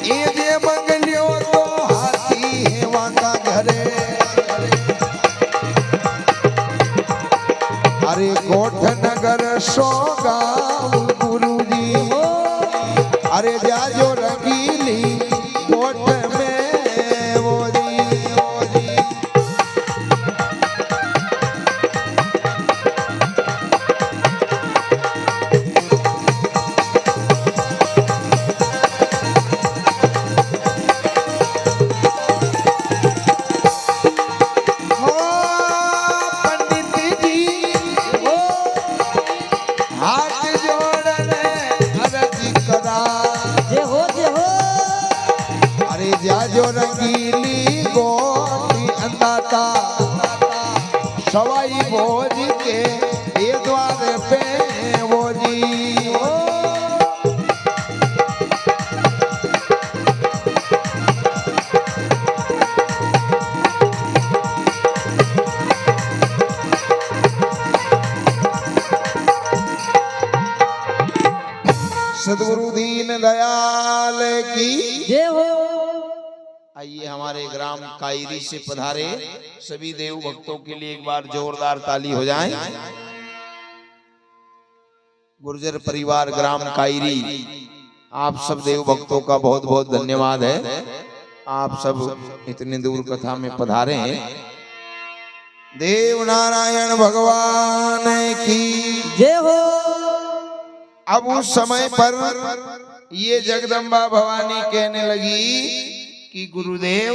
ए जे मंगलियो तो हाथी हेवा का घरे। अरे गोठ नगर सो गाँव गुरुजी, अरे जाजो रंगीली गोठ में वो जी। जाजो रंगीली गोटी अंदाता सवाई भोज के ये द्वार पे वो जी। सद्गुरु दीन दयाल की जय हो। आइए हमारे ग्राम कायरी से पधारे सभी देव भक्तों के लिए एक बार जोरदार ताली हो जाए। गुर्जर परिवार ग्राम कायरी, आप सब देव भक्तों का बहुत बहुत धन्यवाद है। आप सब इतने दूर कथा में पधारे हैं। देव नारायण भगवान की जय हो। अब उस समय पर ये जगदम्बा भवानी कहने लगी कि गुरुदेव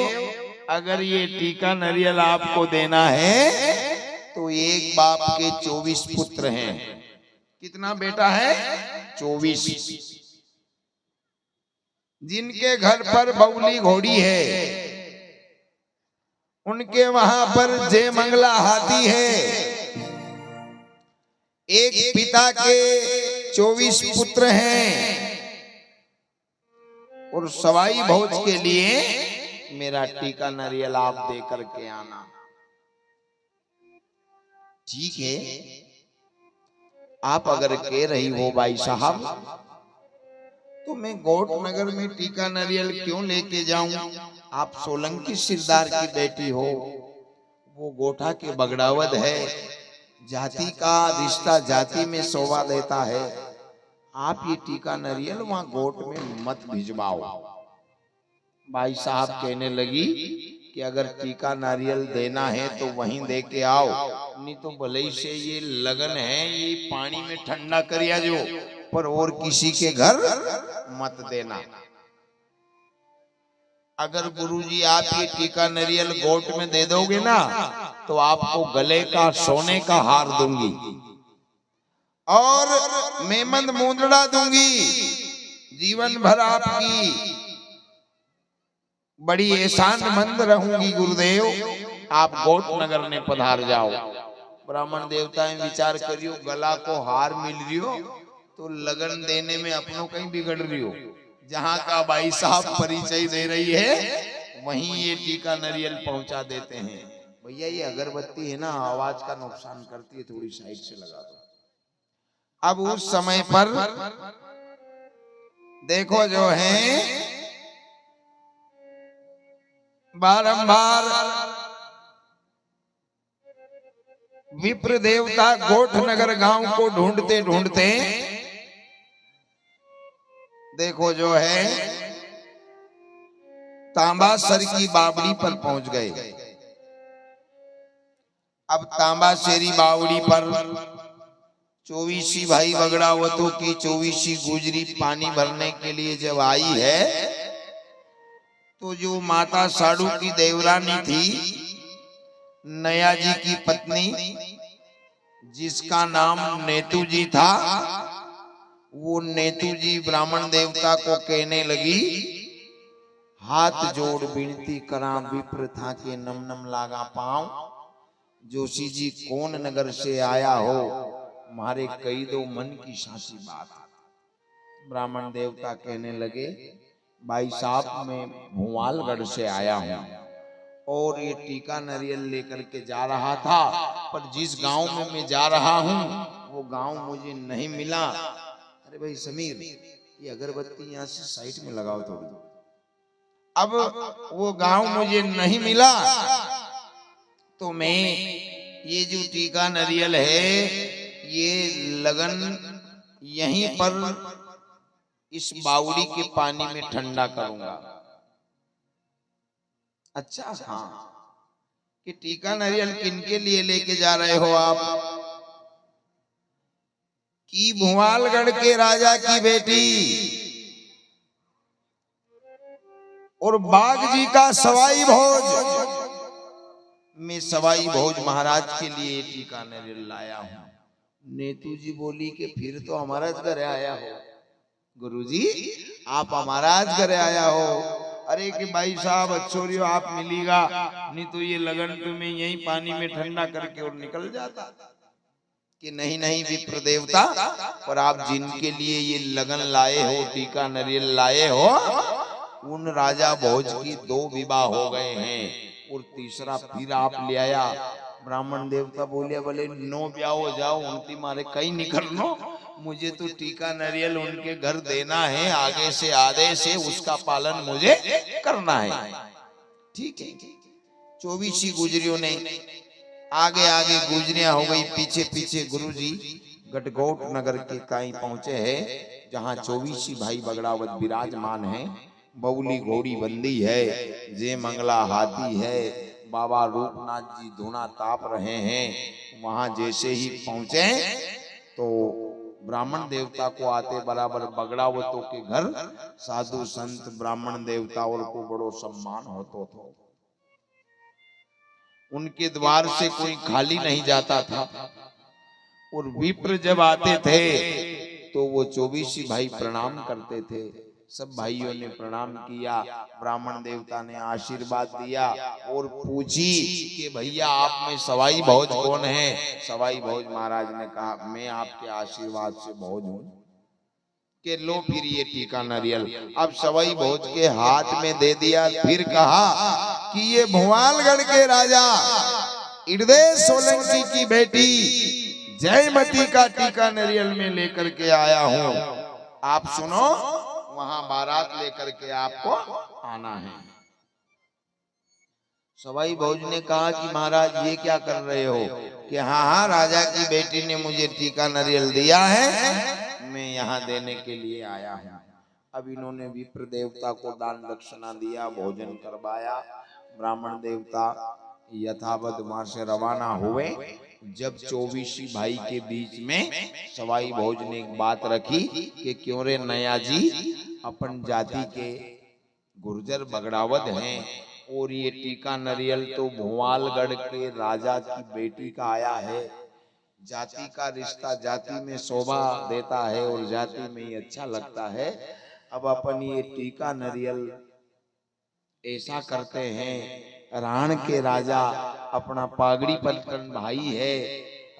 अगर ये टीका नरियल आपको देना है तो एक बाप के 24 पुत्र हैं। कितना बेटा है? 24। जिनके घर पर बौली घोड़ी है, उनके वहां पर जय मंगला हाथी है। एक पिता के 24 पुत्र हैं और सवाई भोज के लिए मेरा टीका नारियल आप दे करके आना। ठीक है, आप अगर कह रही हो भाई साहब तो मैं गोट नगर में टीका नारियल क्यों लेके जाऊं? आप सोलंकी सिरदार की बेटी हो, वो गोठा के बगड़ावद है, जाति का रिश्ता जाति में शोभा देता है। आप ये टीका नारियल वहां गोट में मत भिजवाओ। भाई साहब कहने लगी कि अगर टीका नारियल देना है तो वहीं दे के आओ, नहीं तो भले ही से ये लगन है ये पानी में ठंडा करिया जो, पर और किसी के घर मत देना। अगर गुरुजी आप ये टीका नारियल गोट में दे दोगे ना तो आपको गले का सोने का हार दूंगी और मेमंद मुंदड़ा दूंगी। जीवन भर आपकी बड़ी एहसानमंद रहूंगी गुरुदेव। आप गोट नगर में पधार जाओ। ब्राह्मण देवताएं विचार करियो, गला को हार मिल रियो तो लगन देने में अपनों कहीं बिगड़ रही हो। जहां का भाई साहब परिचय दे रही है वहीं ये टीका नारियल पहुंचा देते हैं। भैया ये अगरबत्ती है ना, आवाज का नुकसान करती है, थोड़ी साइड से लगा दो। अब उस समय पर देखो जो है बारंबार विप्र देवता गोठ नगर गांव को ढूंढते ढूंढते देखो जो है तांबासर की बावड़ी पर पहुंच गए। अब तांबासेरी बावड़ी पर 24 भाई बगड़ावतों की 24 गुजरी पानी भरने के लिए जब आई है तो जो माता साड़ू की देवरानी थी, नया जी की पत्नी, जिसका नाम नेतू जी था, वो नेतू जी ब्राह्मण देवता को कहने लगी, हाथ जोड़ विनती करा विप्र था के नम नम लागा पांव, जोशी जी कौन नगर से आया हो, मारे कई दो मन की साची बात। ब्राह्मण देवता कहने लगे, भाई साहब मैं भुवालगढ़ से आया हूँ और ये टीका नारियल लेकर के जा रहा था, पर जिस गांव में मैं जा रहा हूँ वो गांव मुझे नहीं मिला। अरे भाई समीर, ये अगरबत्ती यहाँ से साइड में लगाओ थोड़ी। अब वो गांव मुझे नहीं मिला तो मैं ये जो टीका नारियल है ये लगन यहीं पर इस बावड़ी के पानी में ठंडा करूंगा। अच्छा हाँ, कि टीका नारियल किनके लिए लेके जा रहे हो आप? कि भुआलगढ़ के राजा की बेटी और बाघ जी का सवाई भोज, मैं सवाई भोज महाराज के लिए टीका नारियल लाया हूं। नेतू जी बोली कि फिर तो हमारा घर आया हो गुरुजी, आप हमारा घर आया हो। अरे कि भाई साहब अच्छोरियो आप मिलेगा, नहीं तो ये लगन तुम्हें यही पानी में ठंडा करके और निकल जाता। कि नहीं नहीं विप्र देवता, और आप जिनके लिए ये लगन लाए हो, टीका नारियल लाए हो, उन राजा भोज की 2 विवाह हो गए हैं और तीसरा फिर आप ले आया। ब्राह्मण देवता बोले बोले 9 ब्याह हो जाओ, उनकी मारे कहीं निकलनो, मुझे तो टीका नारियल उनके घर देना है, आगे से आदेश है, उसका पालन मुझे करना है। ठीक है, 24 गुजरियों ने आगे आगे गुजरियां हो गई, पीछे पीछे गुरुजी गटगोट नगर के काई पहुंचे हैं, जहां 24 भाई बगड़ावत विराजमान हैं। बउली घोड़ी बंदी है, जे मंगला हाथी है, बाबा रूपनाथ जी धुना ताप रहे हैं। वहां जैसे ही पहुंचे तो ब्राह्मण देवता को आते बराबर बगड़ावतों के घर साधु संत ब्राह्मण देवताओं को बड़ो सम्मान होता था। उनके द्वार से कोई खाली नहीं जाता था और विप्र जब आते थे तो वो 24 भाई प्रणाम करते थे। सब भाइयों ने प्रणाम किया, ब्राह्मण देवता ने आशीर्वाद दिया और पूछी कि भैया आप में सवाई भोज कौन है? सवाई भोज महाराज ने कहा मैं आपके आशीर्वाद से भोज हूं। के लो फिर ये टीका नारियल। अब सवाई भोज के हाथ में दे दिया, फिर कहा कि ये भुआलगढ़ के राजा इड़देश सोलंकी की बेटी जयमती का टीका नारियल में लेकर के आया हूं। आप सुनो, वहां बारात लेकर के आपको आना है। सवाई भोज ने कहा कि महाराज ये क्या कर रहे हो? कि हाँ हाँ, राजा की बेटी ने मुझे टीका नारियल दिया है, मैं यहाँ देने के लिए आया हूँ। अब इन्होंने विप्र देवता को दान दक्षिणा दिया, भोजन करवाया। ब्राह्मण देवता यथावत वहां से रवाना हुए। जब 24 भाई के बीच में सवाई भोज ने एक बात रखी कि क्यों रे नया जी, अपन जाति के गुर्जर बगड़ावत हैं और ये टीका नारियल तो भुआलगढ़ के राजा की बेटी का आया है। जाति का रिश्ता जाति में शोभा देता है और जाति में ही अच्छा लगता है। अब अपन ये टीका नारियल ऐसा करते हैं, राण के राजा अपना पागड़ी पलटन भाई है,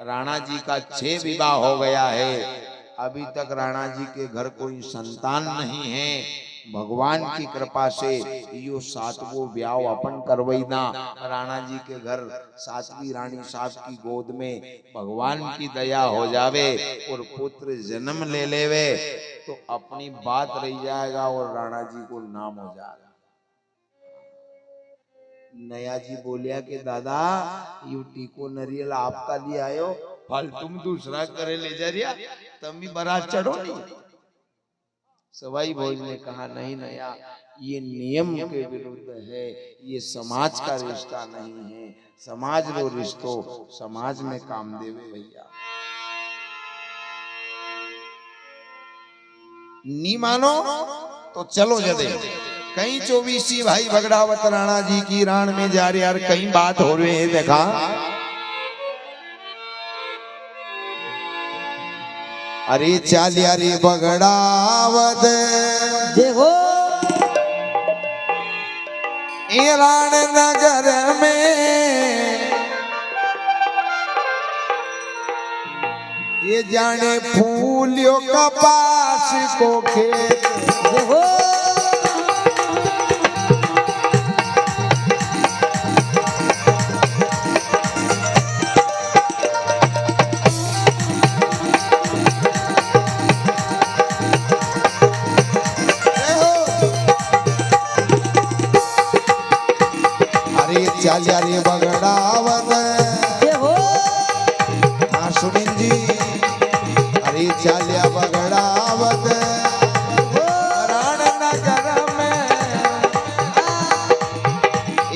राणा जी का 6 विवाह हो गया है, अभी तक राणा जी के घर कोई संतान नहीं है। भगवान की कृपा से यो 7वां ब्याह अपन करवैना, राणा जी के घर 7वीं रानी साहब की गोद में भगवान की दया हो जावे और पुत्र जन्म ले लेवे तो अपनी बात रह जाएगा और राणा जी को नाम हो जाएगा। नया जी बोलिया कि दादा यू टीको नारियल आपका लिए आयो, फल तुम दूसरा करे ले जा रिया, तुम भी बारात चढ़ो नहीं। सवाई भोज ने कहा नहीं नया, ये नियम के विरुद्ध है, ये समाज का रिश्ता नहीं है, समाज रो रिश्तो समाज में काम देवे भैया। नी मानो तो चलो जदे कहीं 24 भाई बगड़ावत राणा जी की राण में जा रहे यार, कहीं बात हो रही है। देखा अरे चालिया रे बगड़ावत देखो ए राण नगर में ये जाने फूलियों कपास को खेत। देखो चाल्या रे बगड़ावत जय हो हाँ सुनील जी अरे चाल्या बगड़ावत रणनगर में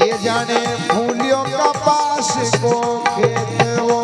ये जाने फूलियों का पास को खेत वो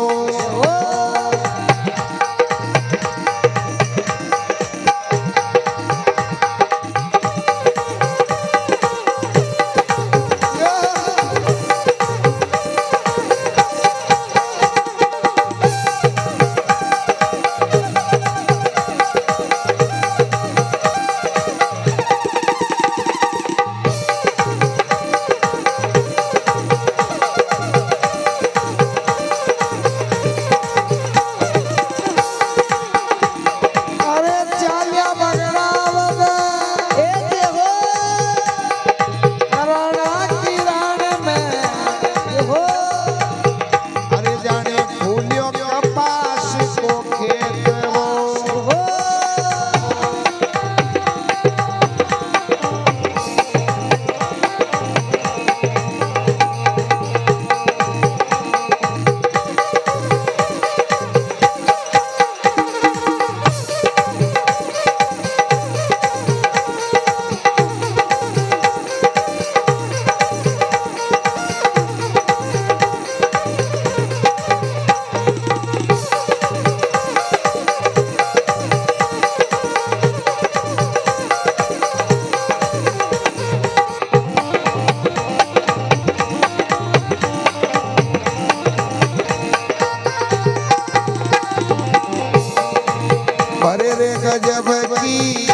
गजब की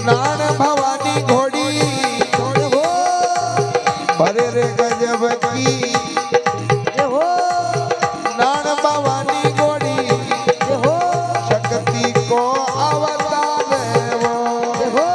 नान भवानी घोड़ी भरे रे गजब की नान भवानी घोड़ी शक्ति को अवतार वो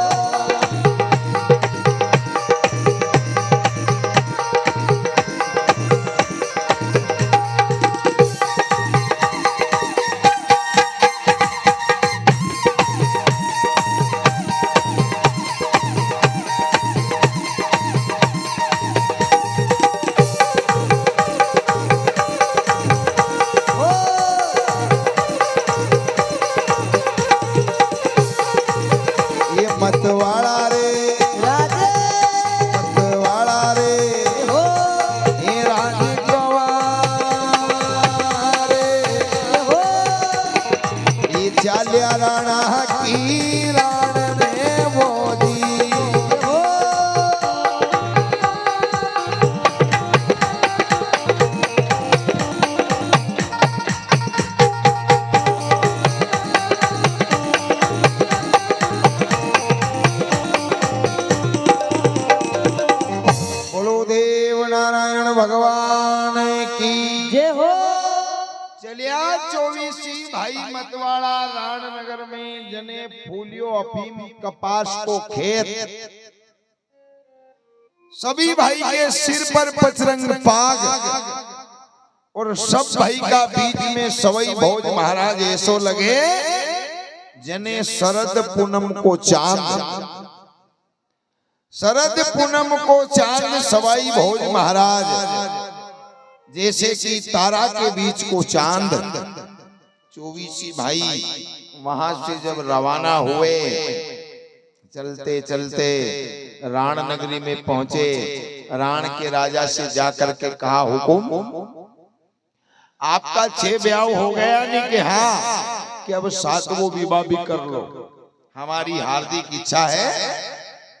मतवाड़ा रे मतवाड़ा रे ये रानी रे ये चाल्या राणा की राण में मोदी भगवान की जय हो। चलिया 24सी भाई मतवाड़ा राणनगर में जने फूलियो अफीम कपास को खेत सभी भाई के सिर पर पचरंग पाग और सब भाई का बीच में सवई भोज महाराज ऐसो लगे जने शरद पूनम को चांद शरद पूनम को चांद सवाई भोज महाराज जैसे कि तारा के बीच को चांद 24सी भाई वहां से जब रवाना हुए चलते चलते राण नगरी में पहुंचे राण के राजा से जाकर के कहा हुकुम आपका 6 ब्याह हो गया नहीं कि हाँ कि अब 7वां विवाह भी कर लो हमारी हार्दिक इच्छा है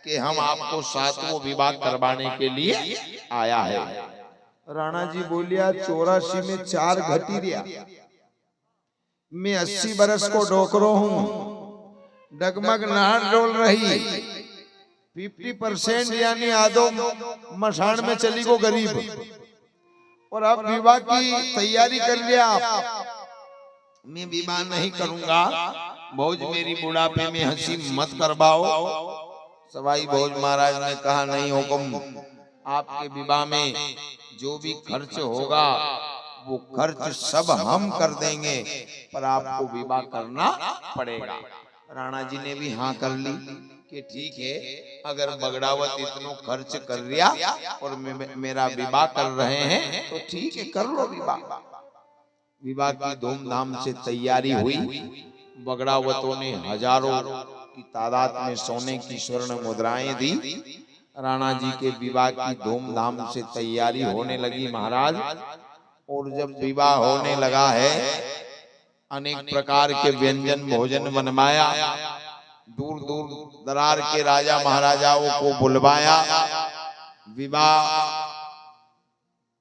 कि हम आपको 7वां विवाह करवाने के लिए आया है। राणा जी बोलिया 84 में 4 घटी दिया मैं 80 बरस को डोकरो हूँ डगमग नार डोल रही 50% यानी आधो मशान में चली को गरीब और अब विवाह की तैयारी कर लिया मैं विवाह नहीं करूंगा भोज मेरी बुढ़ापे में हंसी मत करवाओ सवाई भोज महाराज ने कहा नहीं हुक्म आपके विवाह में जो भी खर्च होगा वो खर्च सब हम कर देंगे पर आपको विवाह करना पड़ेगा। राणा जी ने भी हाँ कर ली कि ठीक है, अगर बगड़ावत इतनो खर्च कर रिया और मेरा विवाह कर रहे हैं तो ठीक है, कर लो विवाह। विवाह की धूमधाम से तैयारी हुई। बगड़ावतों ने हजारों की तादाद में सोने की स्वर्ण मुद्राएं दी। राणा जी के विवाह की धूमधाम से तैयारी होने लगी महाराज। और जब विवाह होने लगा है, अनेक प्रकार के व्यंजन भोजन बनवाया, दूर दूर दरार के राजा महाराजाओं को बुलवाया, विवाह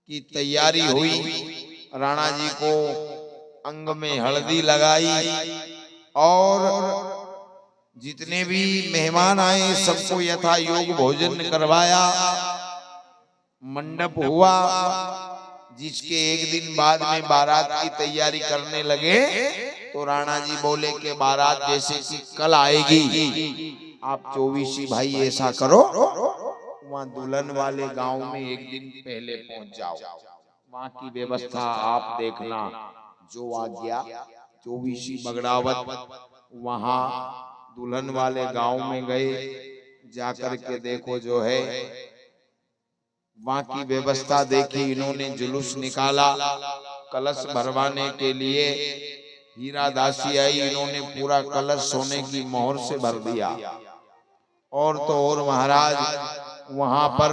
की तैयारी हुई। राणा जी को अंग में हल्दी लगाई और जितने भी मेहमान आए सबको यथा योग भोजन करवाया। मंडप हुआ, जिसके एक दिन बाद में बारात की तैयारी करने लगे तो राणा जी बोले कि बारात जैसे कि कल आएगी, आप 24 भाई ऐसा करो, वहाँ दुल्हन वाले गांव में एक दिन पहले पहुंच जाओ, वहाँ की व्यवस्था आप देखना। जो आ गया 24 बगड़ावत वहाँ दुल्हन वाले गांव में गए। जाकर के देखो जो है वहाँ की व्यवस्था देखी। इन्होंने जुलूस निकाला कलश भरवाने के लिए। हीरा दासी आई, इन्होंने पूरा कलश सोने की मोहर से भर दिया। और तो और महाराज वहां पर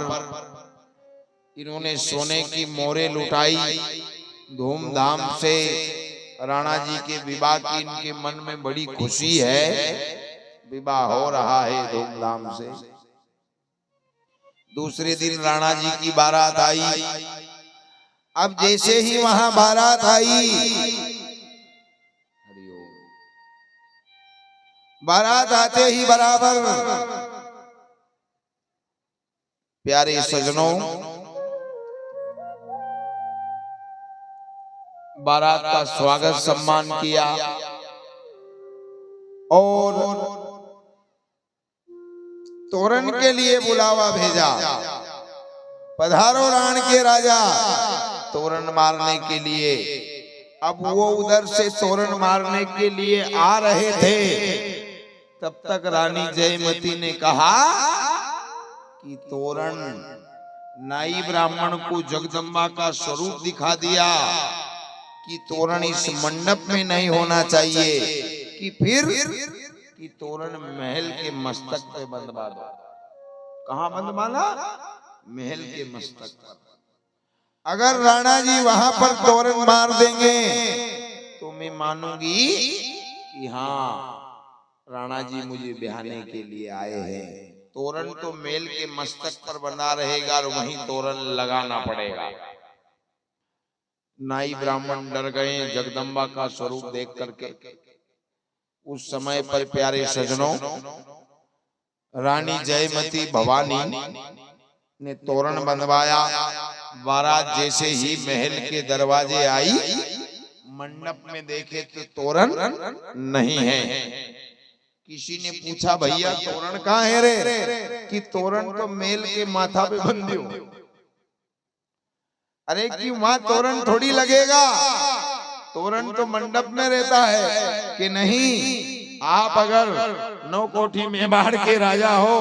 इन्होंने सोने की मोहरें लुटाई धूमधाम से। राणा जी के विवाह की इनके मन में बड़ी खुशी है, विवाह हो रहा है धूमधाम से। दूसरे दिन राणा जी की बारात आई। अब जैसे ही वहां बारात आई, बारात आते ही बराबर प्यारे सजनों, बारात का स्वागत सम्मान किया और तोरण के लिए बुलावा भेजा। पधारो राण के राजा, तोरण मारने के लिए। अब वो उधर से तोरण मारने के लिए आ रहे थे, तब तक रानी जयमती ने कहा कि तोरण नाई ब्राह्मण को जगदम्बा का स्वरूप दिखा दिया कि तोरण इस मंडप में नहीं होना चाहिए, कि फिर कि तोरण महल के मस्तक पे बंधवा दो। कहाँ बंधवाना? महल के मस्तक पर। अगर राणा जी वहां पर तोरण मार देंगे तो मैं मानूंगी कि हाँ, राणा जी मुझे ब्याहने के लिए आए हैं। तोरण तो महल के मस्तक पर बना रहेगा और वहीं तोरण लगाना पड़ेगा। नाई ब्राह्मण डर गए जगदम्बा का स्वरूप देख करके। उस समय पर प्यारे सजनों, रानी जयमती भवानी ने तोरण बंधवाया। बारात जैसे ही महल के दरवाजे आई, मंडप में देखे तो तोरण नहीं है। किसी ने पूछा, भैया तोरण कहाँ है रे? कि तोरण तो महल के माथा पे बंधियो। अरे कि वहां तोरण थोड़ी लगेगा, तोरण तो मंडप में रहता है। कि नहीं, आप अगर 9 कोठी मेवाड़ के राजा हो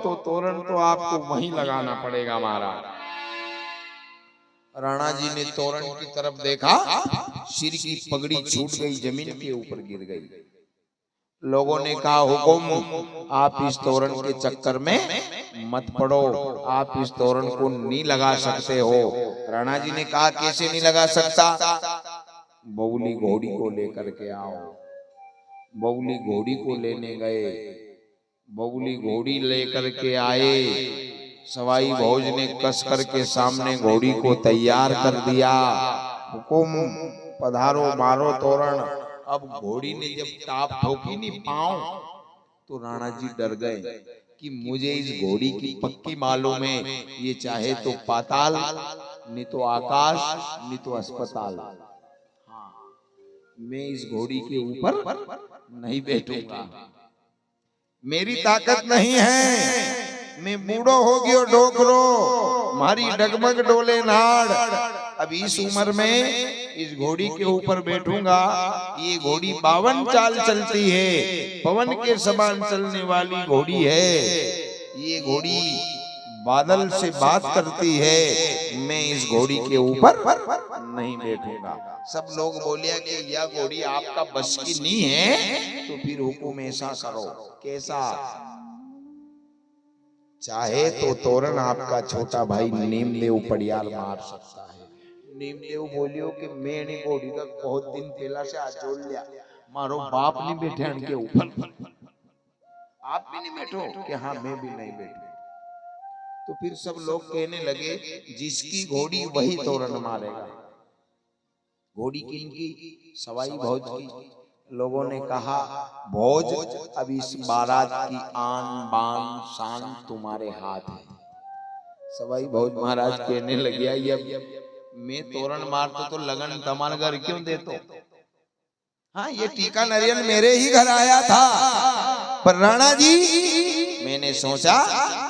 तो तोरण तो आपको वहीं लगाना पड़ेगा महाराज। राणा जी ने तोरण की तरफ देखा, सिर की पगड़ी छूट गई, जमीन के ऊपर गिर गई। लोगों ने कहा, हुकुम, आप इस तोरण के चक्कर में मत पड़ो, आप इस तोरण को नहीं लगा सकते हो। राणा जी ने कहा, कैसे नहीं लगा सकता? बौली घोड़ी को लेकर के आओ। बौली घोड़ी को लेने गए, बौली घोड़ी लेकर के आए। सवाई भोज ने कस करके सामने घोड़ी को तैयार कर दिया। हुकुम, पधारो, मारो तोरण। अब घोड़ी ने जब टाप ठोकी नहीं पांव, तो राणा जी डर गए कि मुझे इस घोड़ी की पक्की मालूम है, ये चाहे तो पाताल, नहीं तो आकाश, नहीं तो अस्पताल। मैं इस घोड़ी के ऊपर नहीं बैठूंगा, मेरी ताकत नहीं है, मैं बूढ़ो हो गयो डोकरो, मारी डगमग डोले नाड़। अब इस उम्र में इस घोड़ी के ऊपर बैठूंगा। ये घोड़ी 52 चाल चलती है, पवन के समान चलने वाली घोड़ी है। ये घोड़ी बादल से बात करती है, मैं इस घोड़ी के ऊपर नहीं बैठूंगा। सब लोग बोलिया कि यह घोड़ी आपका बस की नहीं है, तो फिर हुकुम ऐसा करो। कैसा? चाहे तो तोरण आपका छोटा भाई नीमदेव पड़ियाल मार सकता है। नीमदेव बोलियो कि मैं नहीं घोड़ी का बहुत दिन पहला से हाथ जोड़ लिया, मारो बाप नहीं बैठे इनके ऊपर, आप भी नहीं बैठो? कि हाँ मैं भी नहीं बैठू। तो फिर सब लोग कहने लगे जिसकी घोड़ी वही तोरण मारेगा। घोड़ी किनकी? सवाई भोज की। लोगों ने कहा भोज, अब इस बारात की आन बान शान तुम्हारे हाथ है। सवाई भोज महाराज कहने लगे ये मैं तोरण मारतो तो लगन तुम्हारे घर क्यों देतो? हाँ ये टीका नारियल मेरे ही घर आया था, पर राणा जी मैंने सोचा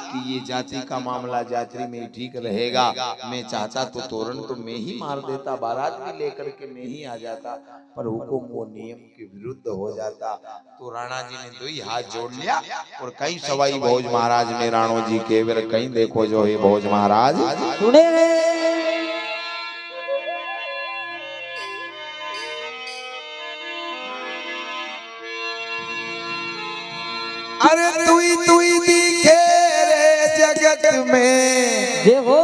कि ये जाति का मामला जाति में ठीक रहेगा। मैं चाहता तो तोरण तो मैं ही मार देता, बारात भी लेकर के मैं ही आ जाता, पर हुकुम वो नियम के विरुद्ध हो जाता। तो राणा जी ने 2 हाथ जोड़ लिया और कहीं सवाई भोज महाराज में राणो जी के वीर कहीं देखो जो है भोज महाराज सुने अरे तुई दिखे रे जगत में, जय हो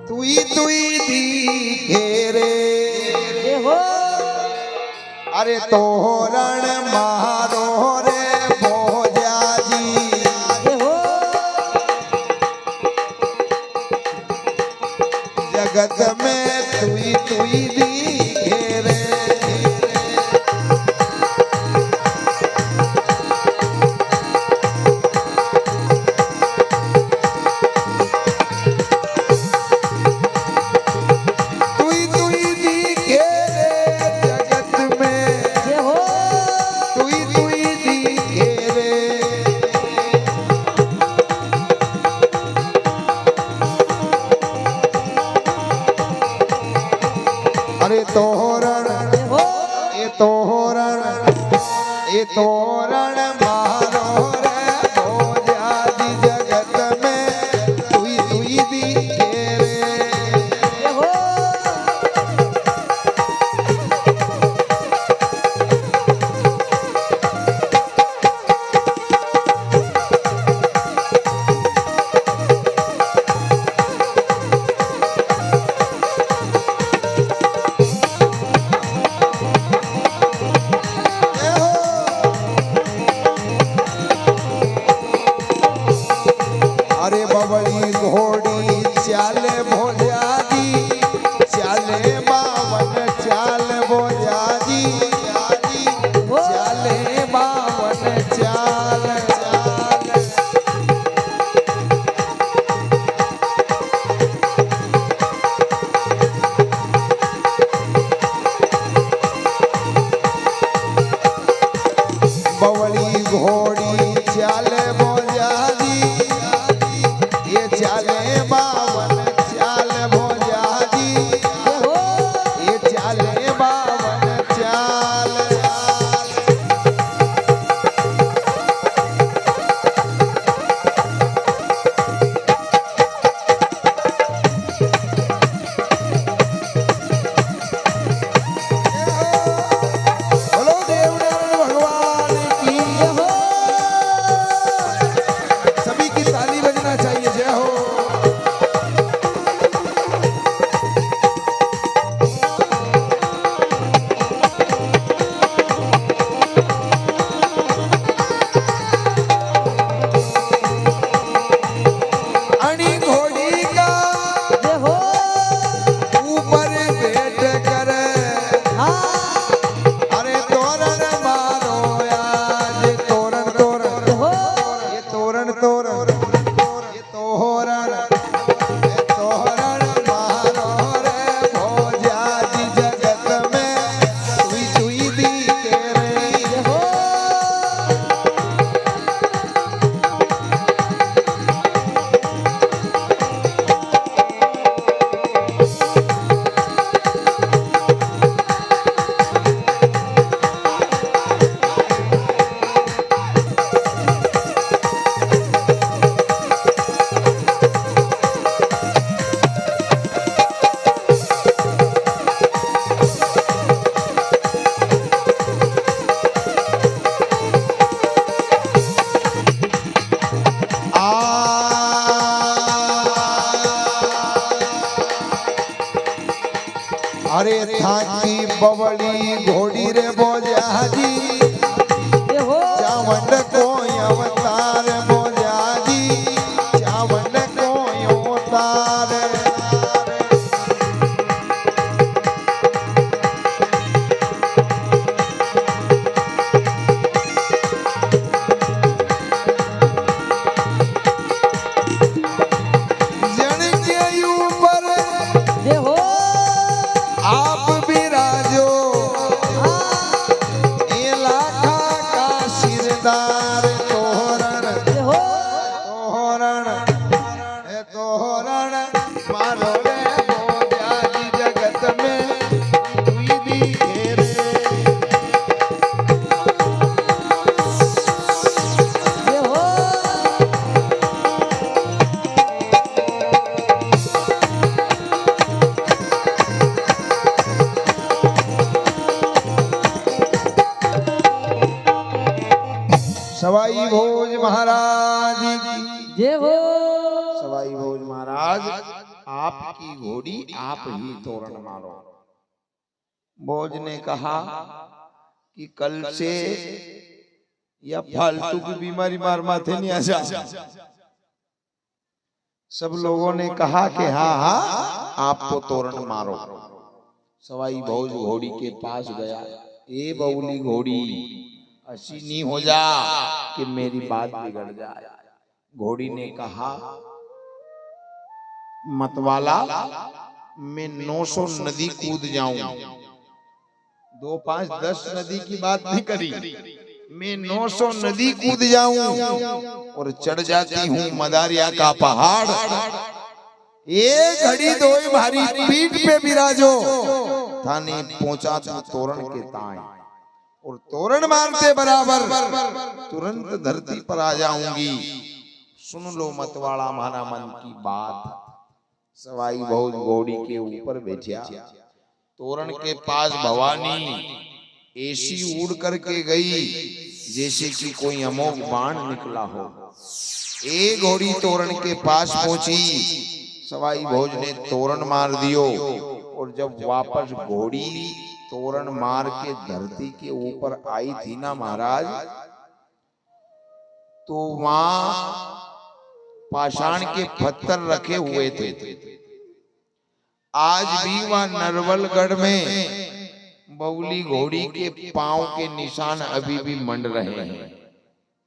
तुई दिखे रे, जय हो अरे तोरण मारो रे भोजा जी, जय हो जगत में तुई दिखे रे। जय हो बवड़ी घोड़ी रे बोजाजी जय हो चावंड कोई अवतार बोजाजी चावंड कोई अवतार जन के ऊपर जय हो आप विराजो ए लाखा का सिरदार तोरण जय हो तोरण मारो रे बोजाजी जगत में तुई दिखे रे जय हो सवाई भोज महाराज की जय हो सवाई भोज महाराज आपकी घोड़ी आप ही तोरण मारो। भोज ने कहा कि कल से या फालतू की बीमारी मार माथे नहीं आ जा। सब लोगों ने कहा कि हाँ हाँ आप तो तोरण मारो। सवाई भोज घोड़ी के पास गया, ए बउली घोड़ी ऐसी नहीं हो जा कि मेरी बात बिगड़ जाए। घोड़ी ने कहा मतवाला मैं 900 नदी कूद जाऊं, 2, 5, 10 नदी की बात नहीं करी, मैं 900 नदी कूद जाऊं और चढ़ जाती हूँ मदारिया का पहाड़। एक घड़ी दो भारी पीठ पे विराजो थाने पहुंचा तू तोरण के ताए और तोरण मारते बराबर तुरंत धरती पर आ जाऊंगी। सुन लो मतवाला हमारा मन की बात। सवाई भोज घोड़ी के ऊपर बैठा, तोरण के पास भवानी ऐसी उड़ करके गई जैसे कि कोई अमोघ बाण निकला हो। एक घोड़ी तोरण के पास पहुंची, सवाई भोज ने तोरण मार दियो और जब वापस घोड़ी तोरण मार के धरती के ऊपर आई थी ना महाराज, तो वहां पाषाण के पत्थर रखे हुए थे। आज भी वहां नरवलगढ़ में बउली घोड़ी के पांव के निशान अभी भी मंड रहे हैं,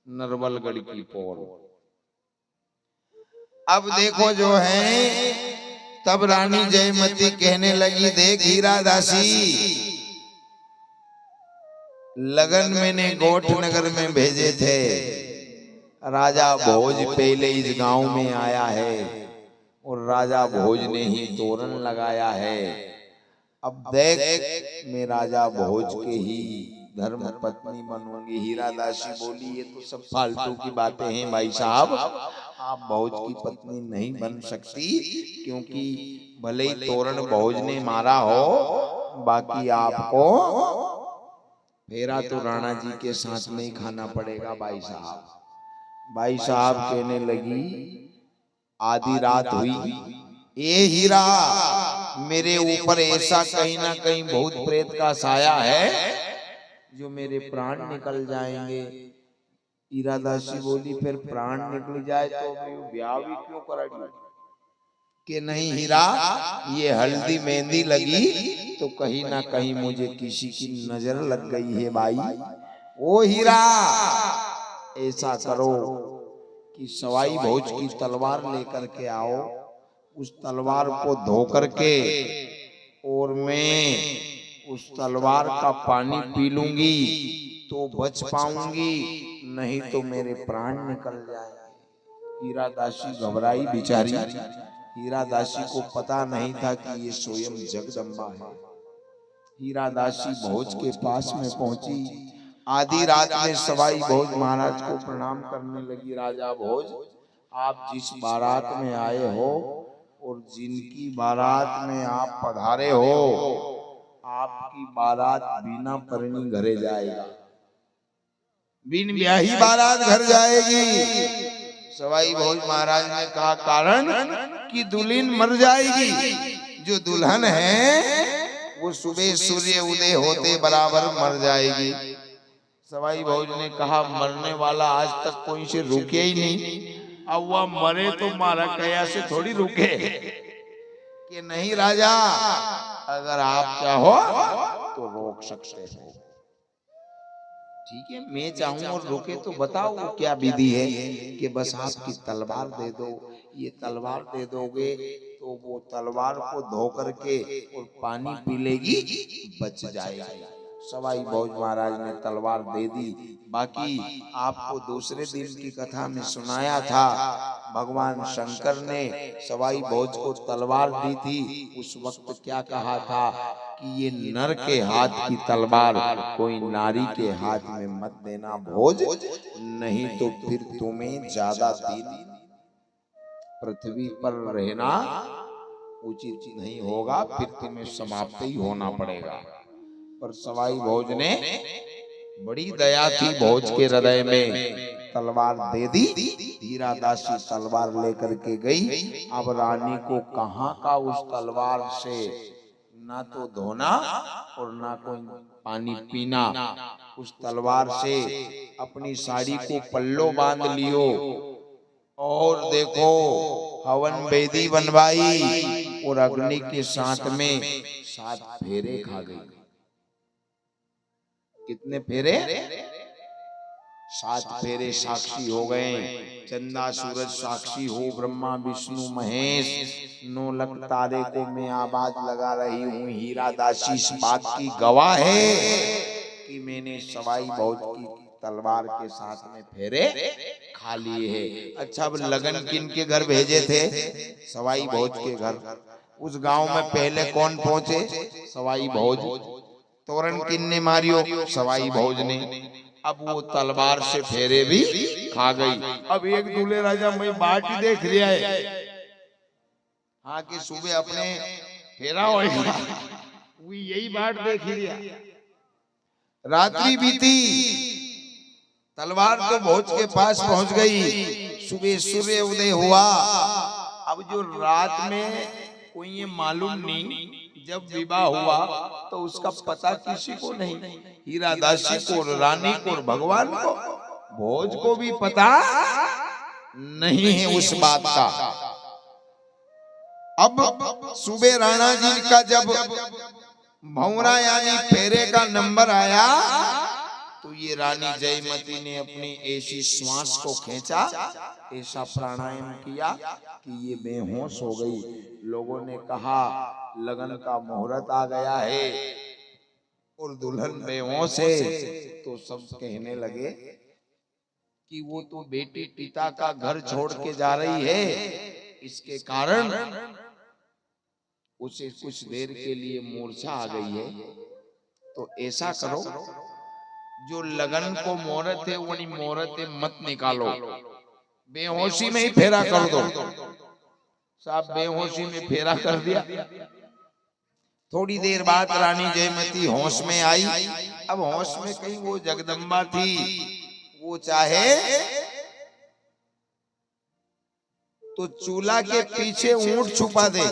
नरवलगढ़ की पोल। अब देखो जो है, तब रानी जयमती कहने लगी, देख हीरा दासी, लगन मैंने गोठ नगर में भेजे थे, राजा भोज पहले इस गांव में आया है और राजा भोज ने ही तोरण लगाया है। अब देख मैं राजा भोज के ही धर्म पत्नी बनूंगी। हीरा दासी बोली, ये तो सब फालतू की बातें हैं भाई साहब, आप भोज की पत्नी नहीं बन सकती, क्योंकि भले ही तोरण भोज ने मारा हो, बाकी आपको फेरा तो राणा जी के साथ में ही खाना पड़ेगा भाई साहब। भाई साहब कहने लगी, आधी रात हुई, ए हीरा मेरे ऊपर ऐसा कहीं ना कहीं भूत प्रेत का साया है जो मेरे प्राण निकल जाएंगे। हीरा दासी बोली, फिर प्राण निकल जाए तो ब्याह भी क्यों कराई? कि नहीं हीरा, ये हल्दी मेहंदी लगी तो कहीं ना कहीं मुझे किसी की नजर लग गई है भाई। ओ हीरा ऐसा करो कि सवाई भोज की तलवार लेकर के आओ, उस तलवार को धो करके और मैं उस तलवार का पानी पी लूंगी तो बच पाऊंगी, नहीं तो मेरे प्राण निकल जाएंगे। हीरा दासी घबराई बेचारी। हीरा दासी को पता नहीं था कि ये स्वयं जगदम्बा है। हीरा दासी भोज के पास में पहुंची, आधी रात में सवाई भोज महाराज को प्रणाम करने लगी। राजा भोज, आप जिस बारात में आए हो और जिनकी बारात में आप पधारे हो, आपकी बारात बिना परणी घरे जाएगी, बिन ब्याही बारात घर जाएगी। सवाई भोज महाराज ने कहा, कारण कि दुल्हन मर जाएगी, जो दुल्हन है वो सुबह सूर्य उदय होते बराबर मर जाएगी। सवाई भोज ने कहा मरने वाला आज तक कोई से रुके ही नहीं, अब वह मरे तो मारा कया से थोड़ी रुके। कि नहीं राजा, अगर आप चाहो तो रोक सकते हो। ठीक है, मैं चाहूं और रोके तो बताओ वो क्या विधि है। कि बस आपकी तलवार दे दो, ये तलवार दे दोगे तो वो तलवार को धो करके और पानी पी लेगी, बच जाएगी। सवाई भोज महाराज ने तलवार दे दी। बाकी आपको दूसरे दिन की कथा में सुनाया था, भगवान शंकर ने सवाई भोज को तलवार दी थी। उस वक्त क्या कहा था कि ये नर के हाथ की तलवार कोई नारी के हाथ में मत देना भोज, नहीं तो फिर तुम्हें ज्यादा दिन पृथ्वी पर रहना उचित नहीं होगा, फिर तुम्हें समाप्त ही होना पड़ेगा। पर सवाई भोज ने बड़ी दया थी भोज के हृदय में, तलवार दे दी। हीरा दासी तलवार लेकर के गई। अब रानी को कहाँ का उस तलवार से ना तो धोना और ना कोई पानी पीना। उस तलवार से अपनी साड़ी को पल्लो बांध लियो और देखो हवन वेदी बनवाई और अग्नि के साथ में 7 फेरे खा गई। कितने फेरे? 7 फेरे साक्षी हो गए। चंदा सूरज साक्षी हो, ब्रह्मा विष्णु महेश 9 लाख तारे को मैं आवाज लगा रही हूँ। हीरा दासी इस बात की गवाह है कि मैंने सवाई भोज की तलवार के साथ में फेरे खा लिए हैं। अच्छा, अब लगन किन के घर भेजे थे? सवाई भोज के घर। उस गांव में पहले कौन पहुंचे? सवाई भोज। तोरण किन ने मारियो? सवाई भोज ने। अब वो तलवार से फेरे भी खा गई। अब एक दूल्हे राजा मैं बाट ही देख लिया है, हाँ कि सुबह अपने फेरा होगा, वो यही बाट देख लिया। रात्रि बीती, तलवार तो भोज के पास पहुंच गई। सुबह सूर्य उदय हुआ। अब जो रात में कोई ये मालूम नहीं, जब विवाह हुआ तो उसका पता किसी को नहीं। हीरा दासी को, रानी को, भगवान को, भोज को भी पता नहीं है उस बात का। अब सुबह राणा जी का जब भौरा यानी फेरे का नंबर आया तो ये रानी जयमती ने अपनी ऐसी श्वास को खींचा, ऐसा प्राणायाम किया कि ये बेहोश हो गई। लोगों ने कहा लगन का मुहूर्त आ गया है और दुल्हन बेहोश है। तो सब कहने लगे कि वो तो बेटी पिता का घर छोड़ के जा रही है, इसके कारण उसे कुछ देर के लिए मूर्छा आ गई है। तो ऐसा करो, जो लगन को मुहूर्त है वो मुहूर्त मत निकालो, बेहोशी में ही फेरा कर दो। साहब बेहोशी में फेरा कर दिया। थोड़ी देर बाद रानी जयमती होश में आई। अब होश में कहीं वो जगदम्बा थी, वो चाहे तो चूल्हा के पीछे ऊंट छुपा दे,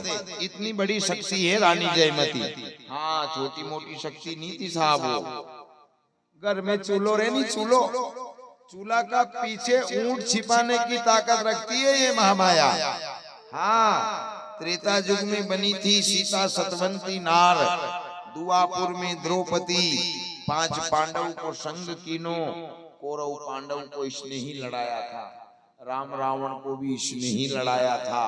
इतनी बड़ी शक्ति है रानी जयमती। हाँ, छोटी मोटी शक्ति नहीं थी साहब। वो घर में चूल्हो रहनी, चूल्हा का पीछे ऊंट छिपाने की ताकत रखती है ये महामाया। हाँ, त्रेता युग में बनी थी सीता सतवंती नार। दुआपुर में द्रौपदी 5 पांडव को संग कीनो, कौरव पांडव को इसने ही लड़ाया था, राम रावण को भी इसने ही लड़ाया था।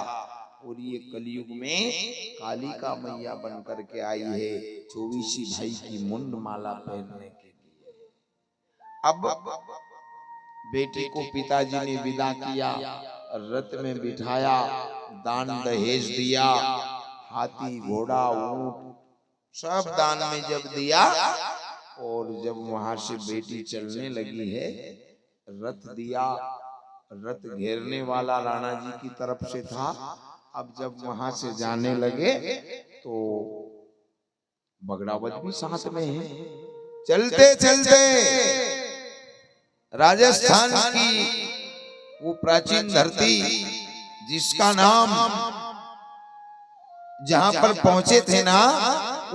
और ये कलयुग में कालिका मैया बन करके आई है 24 भाई की मुंड माला पहनने के लिए। अब बेटी को पिताजी ने विदा किया, रथ में बिठाया, दान दहेज दिया, हाथी घोड़ा ऊंट सब दान में जब दिया। और जब वहां से बेटी चलने लगी है, रथ दिया, रथ घेरने वाला राणा जी की तरफ से था। अब जब वहां से जाने लगे तो बगड़ावत भी साथ में है। चलते चलते राजस्थान की वो प्राचीन धरती जिसका नाम जहां पर पहुंचे थे ना,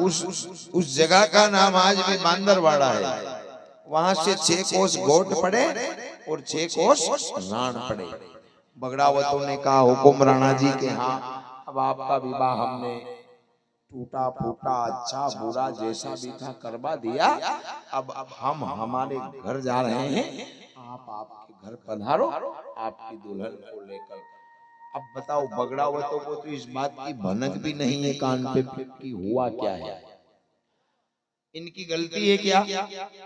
उस जगह का नाम आज भी बांदरवाड़ा है। वहां से 6 कोस गोट पड़े और 6 कोस राण पड़े। बगड़ावतों ने कहा हुकुम राणा जी के, हाँ अब आपका विवाह हमने टूटा फूटा अच्छा बुरा जैसा भी था करवा दिया। अब हम हमारे घर जा रहे हैं, आप आपके घर पधारो आपकी दुल्हन को लेकर। अब बताओ बगड़ावतों को तो इस बात की भनक भी नहीं है कान पे कि हुआ क्या है, इनकी गलती है क्या?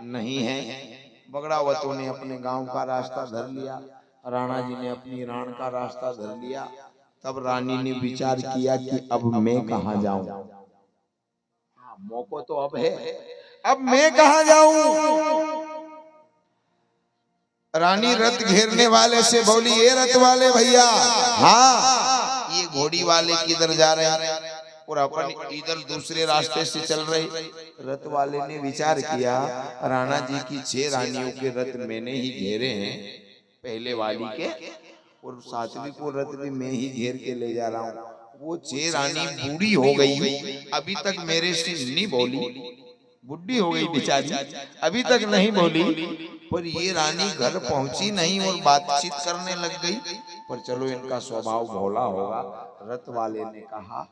नहीं है। बगड़ावतों ने अपने गांव का रास्ता धर लिया, राणा जी ने अपनी राण का रास्ता धर लिया। तब रानी ने विचार किया कि अब मैं कहाँ जाऊं, मौका तो अब है, अब मैं कहाँ जाऊं। रानी रथ घेरने वाले से बोली, ये रथ वाले भैया, हाँ ये घोड़ी वाले किधर जा रहे हैं और अपन इधर दूसरे रास्ते से चल रहे। रथ वाले ने विचार किया, राणा जी की 6 रानियों के रथ मैंने ही घेरे हैं, पहले वाली के, और 7वीं को रथ भी मैं ही घेर के ले जा रहा हूँ। वो 6 रानी बूढ़ी हो गई, अभी तक मेरे से नहीं बोली, बुढ़ी हो गई बेचारी, अभी तक नहीं बोली। पर ये रानी घर पहुंची नहीं और बातचीत करने लग गई। पर चलो इनका स्वभाव भोला होगा। रथ वाले ने कहा,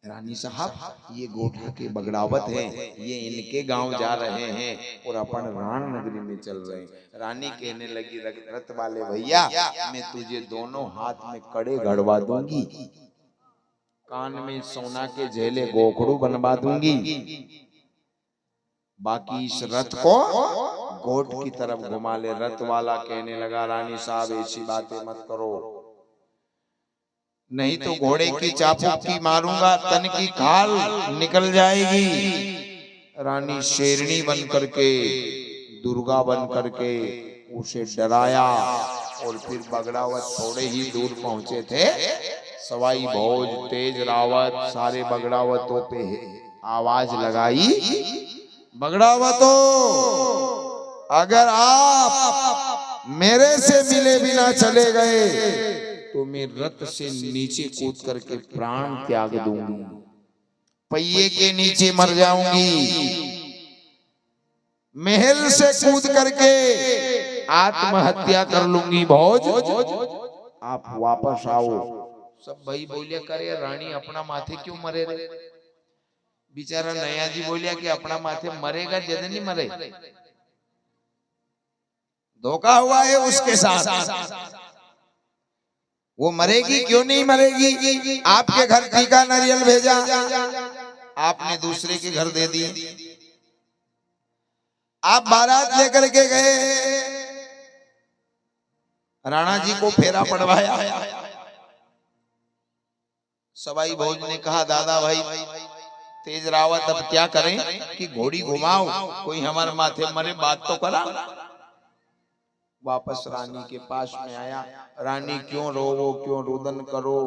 रानी साहब ये गोठा के बगड़ावत हैं, ये इनके गांव जा रहे हैं और अपन राण नगरी में चल रहे हैं। रानी कहने लगी, रथ वाले भैया मैं तुझे दोनों हाथ में कड़े गड़वा दूंगी, कान में सोना के झेले गोखड़ू बनवा दूंगी, बाकी इस रथ को गोट की तरफ घुमा ले। रथ वाला कहने लगा, रानी साहब ऐसी बातें मत करो, नहीं तो घोड़े की चाबुक की मारूंगा, तन की खाल निकल जाएगी। रानी शेरनी बन करके, दुर्गा बन करके उसे डराया और फिर बगड़ावत थोड़े ही दूर पहुंचे थे। सवाई भोज, तेज रावत सारे बगड़ावतों पे आवाज लगाई, बगड़ावतों अगर आप मेरे से मिले बिना चले गए तो मैं रथ से नीचे कूद करके प्राण त्याग दूंगी, पहिए के नीचे मर जाऊंगी, महल से कूद करके आत्महत्या कर लूंगी। भोज आप वापस आओ। सब भाई बोलिया, करे रानी अपना माथे क्यों मरे रे? बेचारा नया जी बोलिया कि अपना माथे मरेगा, जद नहीं मरे, धोखा हुआ है उसके साथ, वो मरेगी क्यों नहीं मरेगी? आपके घर टीका नारियल भेजा, आपने दूसरे के घर दे दी, आप बारात लेकर के गए, राणा जी को फेरा पड़वाया। सवाई भोज ने कहा, दादा भाई तेज रावत अब क्या करें कि घोड़ी घुमाओ, कोई हमारे माथे मरे, बात तो करा। वापस रानी के पास में आया, रानी क्यों रोवो, क्यों रुदन करो,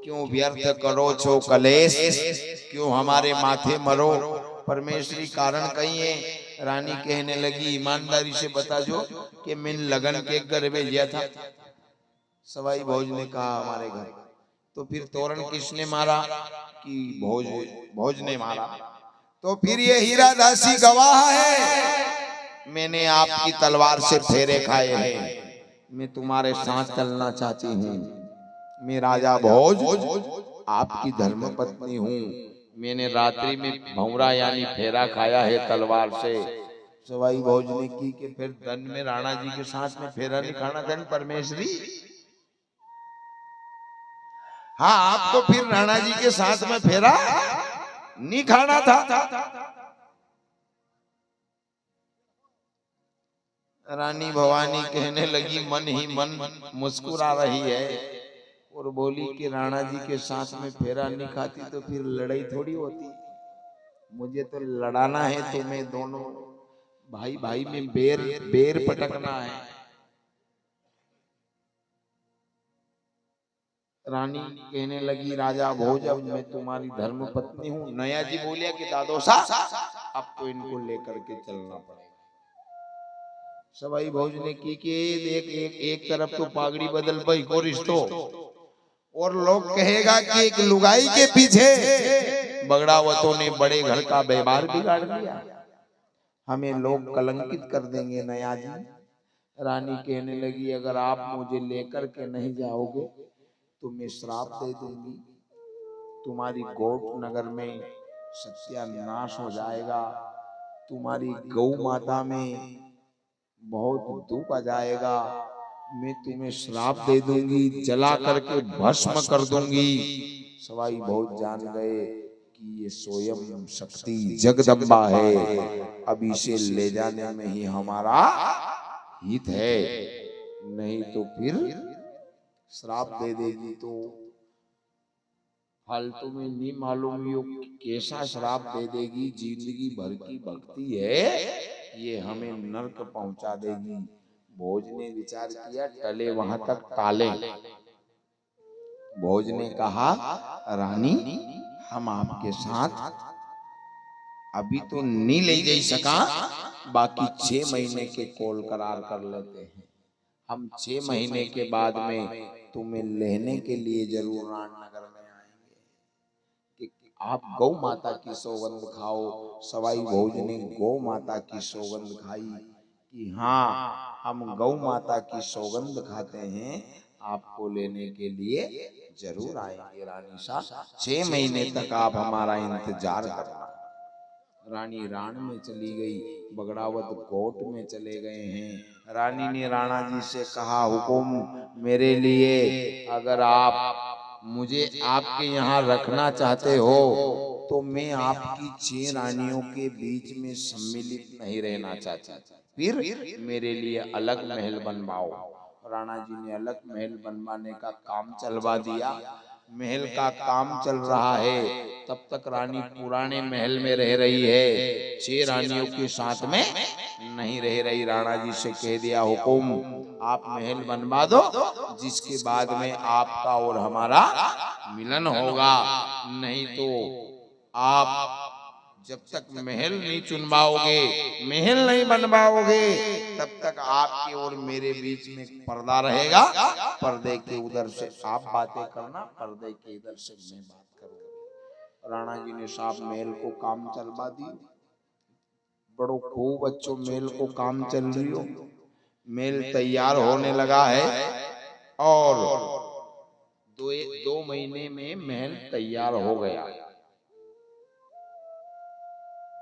क्यों व्यर्थ करो छो कलेश, क्यों हमारे माथे मरो, परमेश्वरी कारण कहीं है। रानी कहने लगी, ईमानदारी से बता जो कि मैं लगन के घर भेजा था। सवाई भोज ने कहा, हमारे घर। तो फिर तोरण किसने मारा? कि भोज ने मारा। तो फिर ये हीरा दासी गवाह है, मैंने आपकी तलवार से फेरे खाए हैं, मैं तुम्हारे साथ चलना चाहती हूँ, मैं राजा भोज आपकी धर्म पत्नी हूँ, मैंने रात्रि में भंवरा यानी फेरा खाया है तलवार से। सवाई भोज ने की कि फिर धन में राणा जी के साथ में फेरा नहीं खाना, धन परमेश्वरी, हाँ आपको फिर राणा जी के साथ में फेरा नहीं खाना था। रानी भवानी कहने लगी, मन ही मन मुस्कुरा रही है और बोली कि राणा जी के साथ में फेरा नहीं खाती तो फिर लड़ाई थोड़ी होती, मुझे तो लड़ाना है, तो मैं दोनों भाई भाई में बेर पटकना है। रानी कहने लगी, राजा भोज अब मैं तुम्हारी धर्म पत्नी हूँ। नया जी बोलिया कि दादोसा अब तो इनको लेकर के चलना पड़ेगा। सवाई भोज ने की कि देख एक तरफ तो पागड़ी बदल भाई को रिश्तो और लोग कहेगा कि एक लुगाई के पीछे बगड़ावतों ने बड़े घर का व्यवहार बिगाड़ दिया, हमें लोग कलंकित कर देंगे नया जी। रानी कहने लगी अगर आप मुझे लेकर के नहीं जाओगे तो मैं श्राप दे दूंगी, तुम्हारी गोट नगर में सत्यानाश हो जाएगा, तुम्हारी गौ माता में बहुत दुख आ जाएगा, मैं तुम्हें श्राप दे दूंगी, जला करके भस्म कर दूंगी। सवाई बहुत जान गए कि ये स्वयं शक्ति जगदम्बा है, अब इसे ले जाने में ही हमारा हित है, नहीं तो फिर श्राप दे देगी तो फालतू में नहीं मालूम यो कैसा श्राप दे देगी, जिंदगी भर की भक्ति है ये हमें नरक पहुंचा देगी। भोज ने विचार किया टले वहां तक टाले। भोज ने कहा रानी हम आपके साथ अभी तो नहीं ले जा सका, बाकी 6 महीने के कॉल करार कर लेते हैं, हम 6 महीने के बाद में तुम्हें लेने के लिए जरूर रामनगर में आएंगे कि आप गौ माता की सौगंध खाओ। सवाई भोज ने गौ माता की सौगंध खाई कि हाँ हम गौ माता की सौगंध खाते हैं, आपको लेने के लिए जरूर आएंगे रानी साहब, 6 महीने तक आप हमारा इंतजार करना। रानी राण में चली गई, बगड़ावत गोट में चले गए हैं। रानी ने राणा जी से कहा हुकुम मेरे लिए, अगर आप मुझे आपके यहाँ रखना चाहते हो तो मैं आपकी 6 रानियों के बीच में सम्मिलित नहीं रहना चाहती, फिर मेरे लिए अलग महल बनवाओ। राणा जी ने अलग महल बनवाने का काम चलवा दिया। महल का काम चल रहा है, तब तक रानी पुराने महल में रह रही है, 6 रानियों के साथ में नहीं रह रही। राणा जी से कह दिया हुकुम आप महल बनवा दो, जिसके बाद में आपका और हमारा मिलन होगा, नहीं तो आप जब तक महल नहीं चुनवाओगे, महल नहीं बनवाओगे, तब तक आपके और मेरे बीच में पर्दा रहेगा, पर्दे के उधर से आप बातें करना, पर्दे के इधर से मैं बात करूंगा। राणा जी ने साहब महल को काम चलवा दी, बड़ो खूब अच्छो महल को काम चल रही हो, महल तैयार होने लगा है और 2 महीने में महल तैयार हो गया।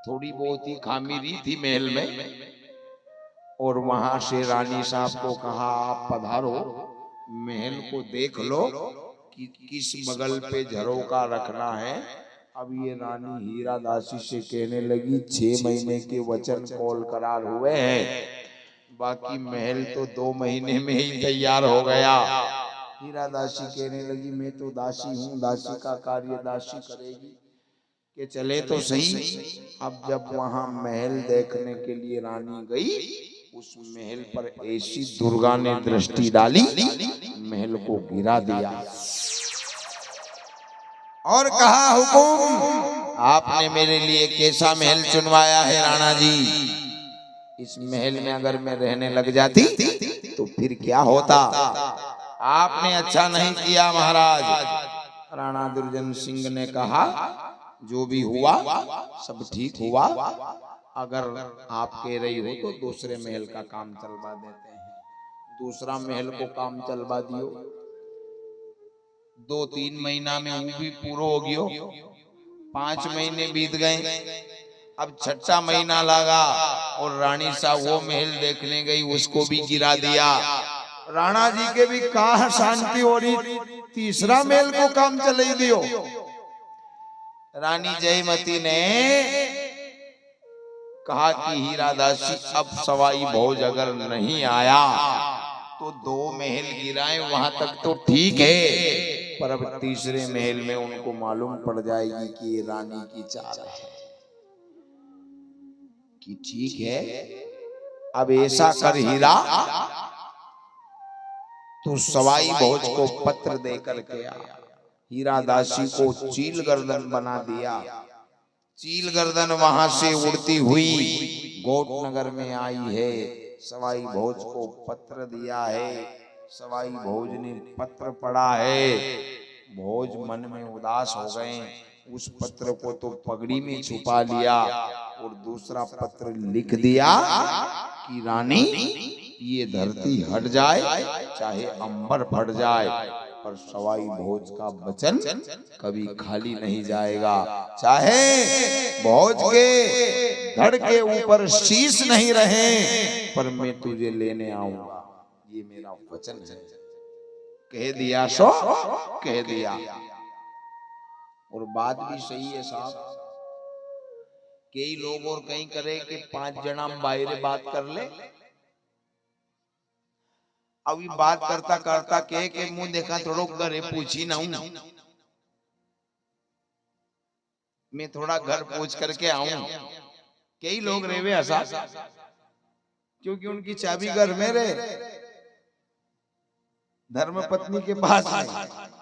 थोड़ी बहुत ही खामी रही थी महल में, और वहां से रानी साहब को कहा आप पधारो, महल को देख लो कि किस बगल पे झरोका रखना है। अब ये रानी हीरा दासी से कहने लगी 6 महीने के वचन कॉल करार हुए हैं, बाकी महल तो 2 महीने में ही तैयार हो गया। हीरा दासी कहने लगी मैं तो दासी हूँ, दासी का कार्य दासी करेगी, कि चले तो सही। अब जब वहां महल देखने के लिए रानी गई, उस महल पर ऐसी दुर्गा ने दृष्टि डाली, महल को गिरा दिया और कहा हुकुम आपने मेरे लिए कैसा महल चुनवाया है राणा जी, इस महल में अगर मैं रहने लग जाती तो फिर क्या होता, आपने अच्छा नहीं किया महाराज। राणा दुर्जन सिंह ने कहा जो भी हुआ सब ठीक हुआ, अगर आप कह रही हो तो दूसरे महल का काम चलवा देते हैं। दूसरा महल को काम चलवा दियो, 2-3 महीना में वो भी पूरा हो गयो, 5 महीने बीत गए, अब 6ठा महीना लगा और रानी साहब वो महल देखने गई, उसको भी गिरा दिया। राणा जी के भी कहा शांति हो रही, तीसरा महल को काम चले दियो। रानी जयमती ने कहा कि हीरा दासी अब सवाई भोज अगर नहीं आया तो 2 महल गिराए वहां तक तो ठीक है, पर अब तीसरे महल में उनको मालूम पड़ जाएगी कि ये रानी की चाल है कि ठीक है, अब ऐसा कर हीरा तो सवाई भोज को पत्र दे करके आ। हीरा दासी को चील गर्दन बना दिया, चील गर्दन वहां से उड़ती हुई गोट नगर में आई है। सवाई भोज को पत्र दिया है, सवाई भोज ने पत्र पढ़ा है, भोज मन में उदास हो गए, उस पत्र को तो पगड़ी में छुपा लिया और दूसरा पत्र लिख दिया कि रानी, ये धरती हट जाए चाहे अंबर फट जाए, पर सवाई भोज का वचन कभी खाली नहीं जाएगा। चाहे भोज के धड़ के ऊपर शीश नहीं रहे, पर मैं तुझे लेने आऊंगा, ये मेरा वचन है। कह दिया सो कह दिया। और बात भी सही है साहब। कई लोग और कहीं करे कि 5 जना बाहर बात कर ले। अभी बात करता करता कहे के मुंह देखा थोड़ा घरे पूछी ना हूं, मैं थोड़ा घर पूछ करके आऊं। कई लोग रेवे ऐसा, क्योंकि उनकी चाबी घर में रहे, धर्म पत्नी के पास नहीं।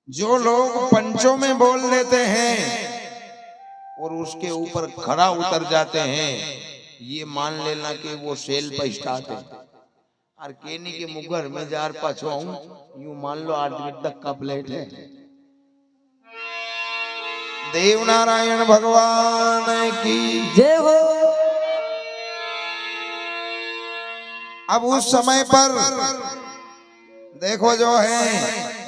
जो लोग पंचों में बोल देते हैं और उसके ऊपर खड़ा उतर जाते हैं, ये मान लेना कि वो सेल पर स्टार्ट है। और केनी के मुगर में जार पछवाऊं, यूं मान लो 8 मिनट तक का प्लेट है। देव नारायण भगवान की जय हो। अब उस समय पर देखो जो है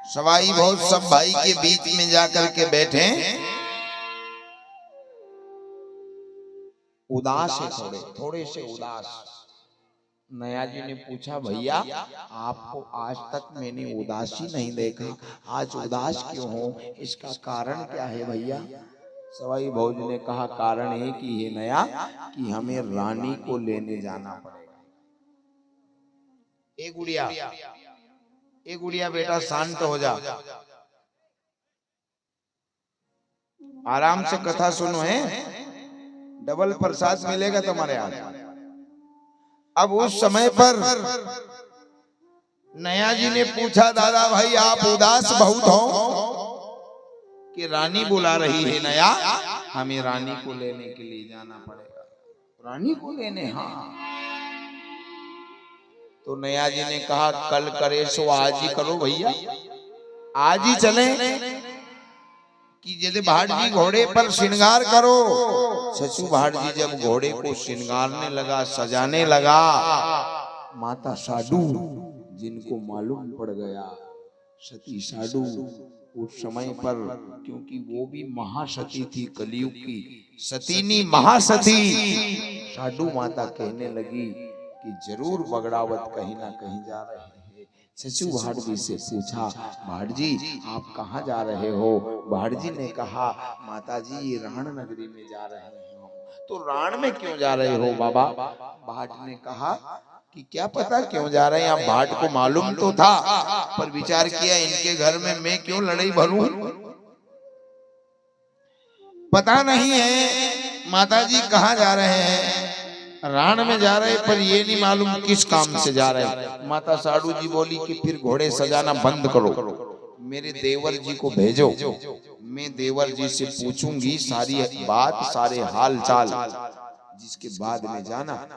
सवाई बहुत सब भाई के बीच में जाकर के बैठे, उदास है, थोड़े से उदास। नया जी ने पूछा, भैया आपको आज तक मैंने उदासी नहीं देखा, आज उदास क्यों हो, इसका कारण क्या है भैया? सवाई भोज ने कहा, कारण है कि ये नया कि हमें रानी को लेने जाना पड़ेगा। एक गुड़िया बेटा शांत हो जा, आराम से कथा सुनो है, डबल प्रसाद मिलेगा तुम्हारे यहाँ। अब उस समय पर नया जी ने पूछा, दादा भाई आप उदास बहुत हो कि रानी बुला रही है नया, हमें रानी को लेने के लिए जाना पड़ेगा। रानी को लेने? हाँ। तो नया जी ने कहा, कल करे सो आज ही करो भैया, आज ही चले कि जैसे भाट जी घोड़े पर श्रृंगार करो। सचू भाट जी जब घोड़े को श्रृंगारने लगा, सजाने लगा, माता साडू जिनको मालूम पड़ गया, सती साडू उस समय पर, क्योंकि वो भी महासती थी, कलयुग की सतीनी महासती, साडू माता कहने लगी कि जरूर बगड़ावत कहीं ना कहीं जा रहे हैं। सचू भाट जी से पूछा, भाट जी आप कहाँ जा रहे हो? भाट जी ने कहा, माता जी ये राण नगरी में जा रहे हैं। तो राण में क्यों जा रहे हो बाबा? भाट ने कहा कि क्या पता क्यों जा रहे हैं। अब भाट को मालूम तो था, पर विचार किया इनके घर में मैं क्यों लड़ाई भरूं, पता नहीं है माता जी कहाँ जा रहे हैं। राण में जा रहे, पर ये नहीं मालूम किस काम से जा रहे। माता साडू जी बोली कि फिर घोड़े सजाना बंद करो, मेरे देवर जी को भेजो, मैं देवर जी से पूछूंगी सारी बात, सारे हाल चाल, जिसके बाद में जाना।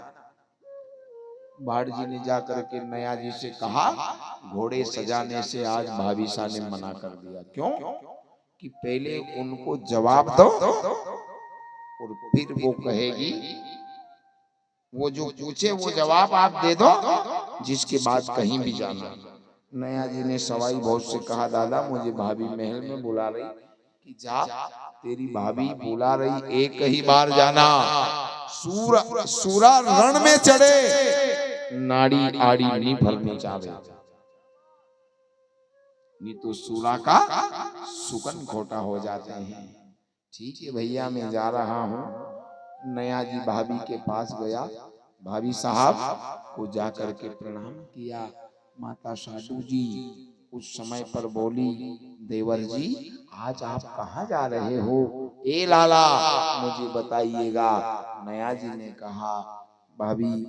भाट जी ने जाकर के नया जी से कहा, घोड़े सजाने से आज भाभी सा ने मना कर दिया। क्यों? कि पहले उनको जवाब दो और फिर वो कहेगी, वो जो पूछे वो जवाब आप दे दो, जिसके बाद कहीं भी जाना। नया जी ने सवाई भोज से कहा, दादा मुझे भाभी महल में बुला रही, कि जा तेरी भाभी बुला रही, एक ही बार जाना। सूरा रण में चढ़े, नाड़ी आड़ी नहीं भरनी चाहे, नहीं तो सूरा का सुकन खोटा हो जाते हैं। ठीक है भैया मैं जा रहा हूँ। नया जी भाभी के पास गया, भाभी साहब को जाकर के प्रणाम किया। माता साडू जी उस समय पर बोली, देवर जी आज आप कहाँ जा रहे हो? ए लाला मुझे बताइएगा। नया जी ने कहा, भाभी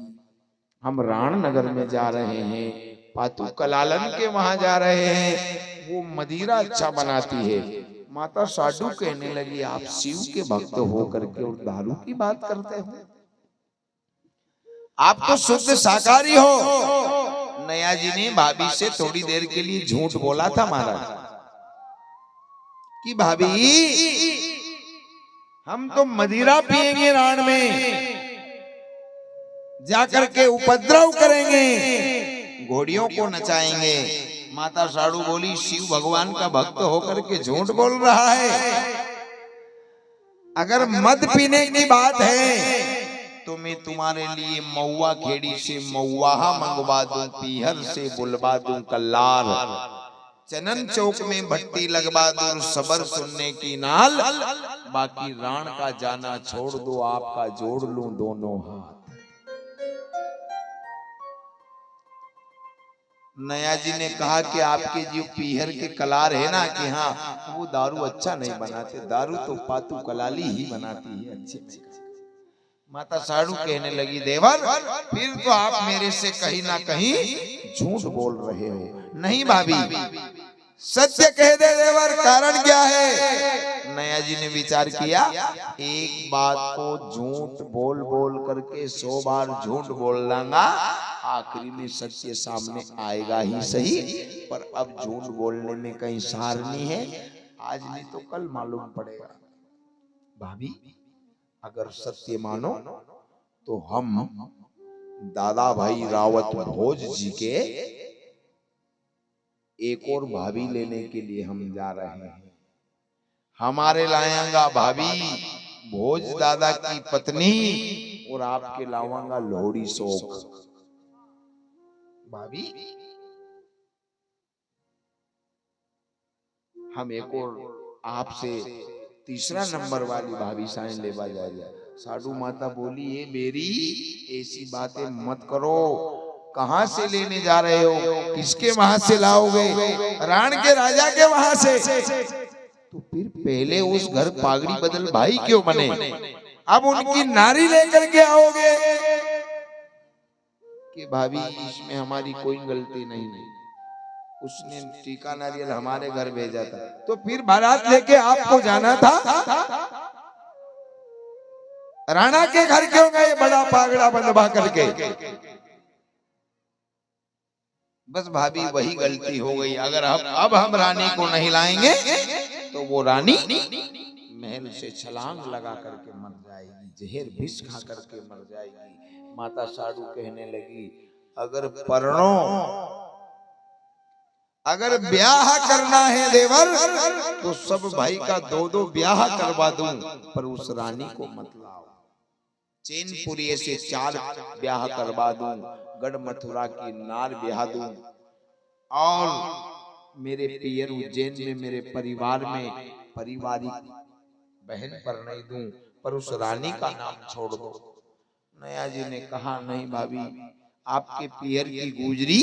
हम राण नगर में जा रहे हैं, पातू कलालन के वहां जा रहे हैं, वो मदिरा अच्छा बनाती है। माता साडू कहने लगी, आप शिव के भक्त हो करके और दारू की बात करते हो, आप तो शुद्ध शाकाहारी हो। नया नया जी ने भाभी से थोड़ी देर के लिए झूठ बोला था महाराज कि भाभी हम तो मदिरा पिएंगे राण में, जाकर के उपद्रव करेंगे, घोड़ियों को नचाएंगे। माता साड़ू बोली शिव भगवान का भक्त होकर के झूठ बोल रहा है। अगर मद पीने की बात है तो मैं तुम्हारे लिए महुआ खेड़ी से महुआ मंगवा दूं, पीहर से बुलवा दूं कल्लार, चनन चौक में भट्टी लगवा दूं, सबर सुनने की नाल, बाकी राण का जाना छोड़ दो, आपका जोड़ लूं दोनों हाथ। नया जी ने कहा कि आपके जो पीहर के कलार है ना कि हाँ वो दारू अच्छा नहीं बनाते, दारू तो पातू कलाली ही बनाती है अच्छे से। माता साड़ू कहने लगी देवर फिर तो आप मेरे से कहीं ना कहीं झूठ बोल रहे हो। नहीं भाभी सत्य कह दे देवर, कारण क्या है? नया जी ने विचार किया, एक बात को झूठ बोल बोल करके 100 बार झूठ बोल लांगा, आखिरी में सत्य सामने आएगा ही सही, पर अब झूठ बोलने में कहीं सार नहीं है, आज नहीं तो कल मालूम पड़ेगा। भाभी अगर सत्य मानो तो हम दादा भाई रावत भोज जी के एक और भाभी लेने के लिए हम जा रहे हैं। हमारे लाएंगा भाभी भोज दादा की पत्नी और आपके लावांगा लोहड़ी शोक। भाभी हम एक और आपसे तीसरा नंबर वाली भाभी साइन लेवा जाएगा। साधु माता बोली ये मेरी ऐसी बातें मत करो, कहां से लेने जा रहे हो, किसके वहां से लाओगे? राण के राजा के वहां से। तो फिर पहले उस घर पागड़ी बदल भाई क्यों बने, अब उनकी नारी लेकर के आओगे? कि भाभी इसमें हमारी कोई गलती नहीं है, उसने टीका नारियल हमारे घर भेजा था, तो फिर बारात लेके आपको जाना था, राणा के घर क्यों गए बड़ा पागड़ा बंधवा करके? बस भाभी वही गलती हो गई, अगर अब हम रानी को नहीं लाएंगे तो वो रानी महल से छलांग लगा करके मर जाएगी, जहर विष खा करके मर जाएगी। माता साधु कहने लगी अगर ब्याह करना है देवर तो सब भाई का 2-2 ब्याह करवा दूं, पर उस रानी को मत लाओ। चैनपुरी से 4 ब्याह करवा दूं, गढ़ मथुरा की नार ब्याह दूं, और मेरे पियर उज्जैन में मेरे परिवार में पारिवारिक बहन पर नहीं दूं, पर उस रानी का नाम छोड़ दो। नया जी ने कहा नहीं भाभी, आपके पियर की गुजरी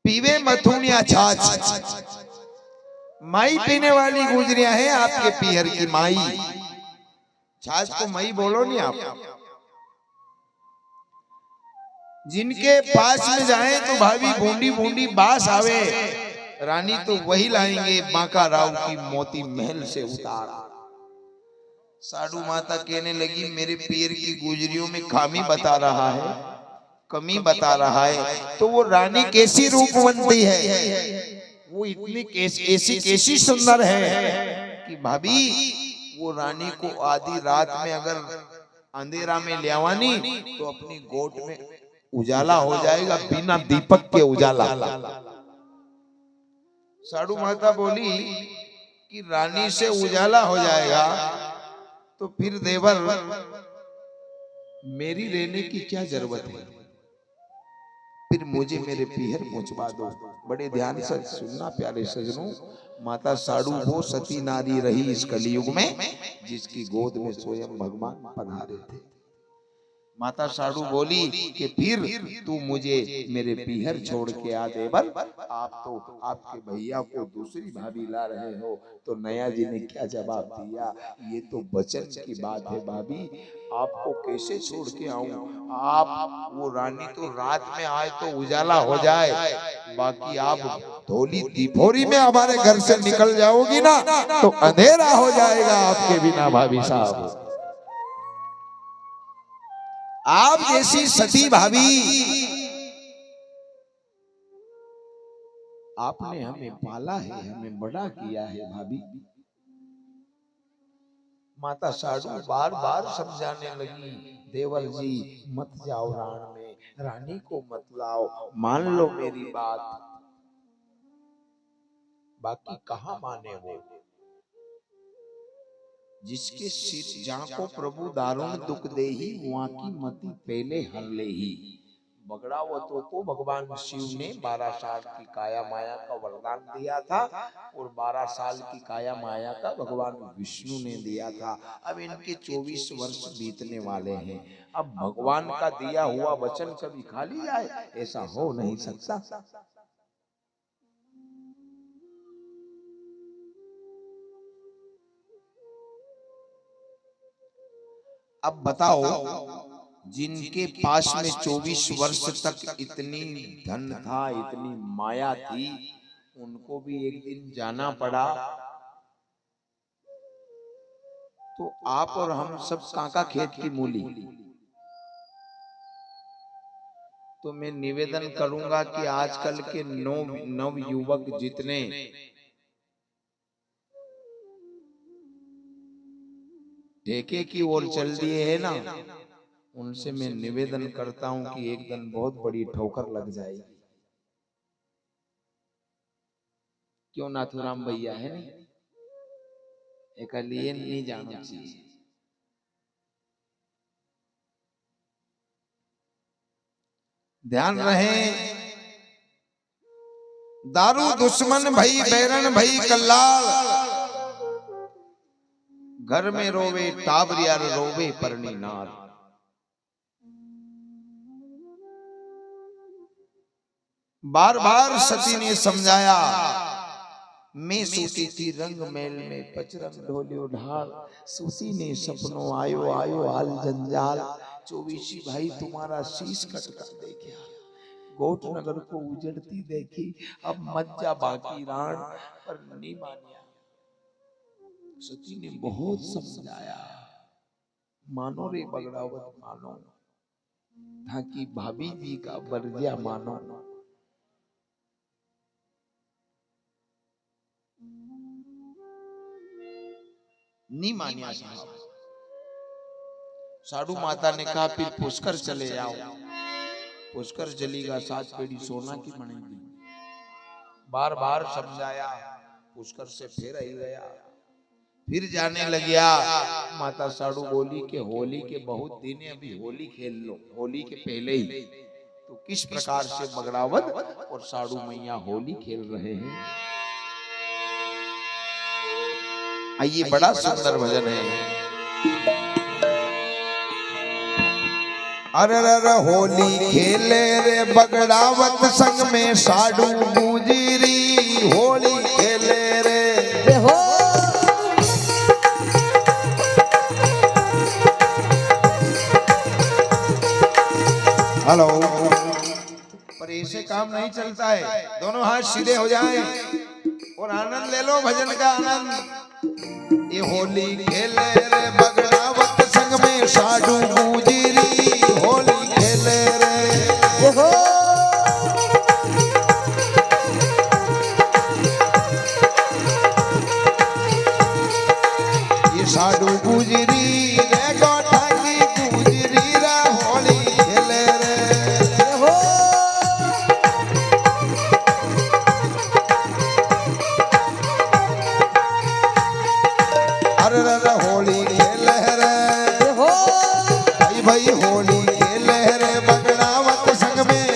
पीवे मथुनिया छाछ, माई पीने वाली गुजरियां हैं आपके पियर की माई। छाछ को माई बोलो नहीं आप। जिनके पास में जाएं तो भाभी बूंदी बूंदी बास आवे, रानी तो वही लाएंगे बांका राव की मोती महल से उतार। साधु माता कहने लगी मेरे पियर की गुजरियों में खामी बता रहा है, कमी बता रहा है, तो वो रानी कैसी रूपवंती है, वो इतनी कैसी सुंदर है कि भाभी वो रानी को आधी रात में अगर अंधेरा में ले आवानी तो अपनी गोद में उजाला हो जाएगा, बिना दीपक के उजाला। साधु माता बोली कि रानी से उजाला हो जाएगा तो फिर देवर मेरी रहने की क्या जरूरत है, फिर मुझे मेरे पीहर पहुंचवा दो। बड़े ध्यान से सुनना प्यारे सजनों, माता साधु वो सती नारी रही इस कलयुग में जिसकी गोद में स्वयं भगवान पधारे थे। माता साधु बोली कि फिर तू मुझे मेरे पीहर छोड़ के आ देवर, आप तो आपके भैया को दूसरी भाभी ला रहे हो। तो नया जी ने क्या जवाब दिया, ये तो वचन की बात है भाभी, आपको कैसे छोड़ के आऊं? आप वो रानी तो रात में आए तो उजाला हो जाए, बाकी आप धोली दीपोरी में हमारे घर से निकल जाओगी ना तो अंधेरा हो जाएगा आपके बिना भाभी साहब। आप जैसी सती भाभी, आपने हमें पाला है, हमें बड़ा किया है भाभी। माता साडू बार बार समझाने लगी, देवर जी मत जाओ राण में, रानी को मत लाओ, मान लो मेरी बात। बाकी कहाँ माने वो, जिसके सिर जाको प्रभु दारुण दुख दे ही, वहां की मति पहले हर ले ही। बगड़ावतों को भगवान शिव ने 12 साल की काया माया का वरदान दिया था और 12 साल की काया माया का भगवान विष्णु ने दिया था। अब इनके 24 वर्ष बीतने वाले हैं। अब भगवान का दिया हुआ वचन कभी खाली जाए, ऐसा हो नहीं सकता। अब बताओ, जिनके पास में 24 वर्ष तक इतनी धन था, इतनी माया थी, उनको भी एक दिन जाना पड़ा, तो आप और हम सब काका खेत की मूली। तो मैं निवेदन करूंगा कि आजकल के नव युवक जितने ठेके की ओर चल दिए हैं ना, उनसे मैं निवेदन करता हूं कि एक दिन बहुत बड़ी ठोकर लग जाएगी। क्यों नाथुराम भैया है नहीं, एक लिए नहीं जाना चाहिए। ध्यान रहे, दारू दुश्मन भई बैरन भई कल्लाल, घर में रोवे टाबरियार रोवे परनी नार। बार बार सती ने समझाया, मैं सूती थी रंग मेल में पचरंग ढोलियो ढाल, सूती ने सपनों आयो आयो हाल जंजाल। 24 भाई तुम्हारा शीश कट कर देखा, गोट नगर को उजड़ती देखी, अब मज्जा बाकी राण पर नहीं मानिया। सती ने बहुत समझाया, मानो रे बगड़ावत मानो, ताकि भाभी जी का बर्जिया मानो। नहीं मानिया साहब। साडू माता ने कहा फिर पुष्कर चले जाओ, पुष्कर जलीगा 7 पेड़ी सोना की बनेगी। बार बार समझाया, पुष्कर से फिर आई गया, फिर जाने लगिया। माता साडू बोली कि होली के बहुत दिन है, अभी होली खेल लो, होली के पहले ही। तो किस प्रकार से बगड़ावत और साडू मैया होली खेल रहे हैं, आइए, बड़ा सुंदर भजन है। अरे रे होली खेले रे बगड़ावत संग में साडू गुजरी, होली खेले रे। जय हो। हेलो, पर ऐसे काम नहीं चलता है। दोनों हाथ सीधे हो जाएं और आनंद ले लो, भजन का आनंद। ये होली खेले रे बगड़ावत संग में साडू गुजरी, होली खेले रे। जय हो। ये साडू गुजरी रे गोठा की गुजरी रे, होली खेले रे। जय हो। अरे रे होली खेले रे। जय हो। भाई भाई होली खेले रे बगड़ावत संग में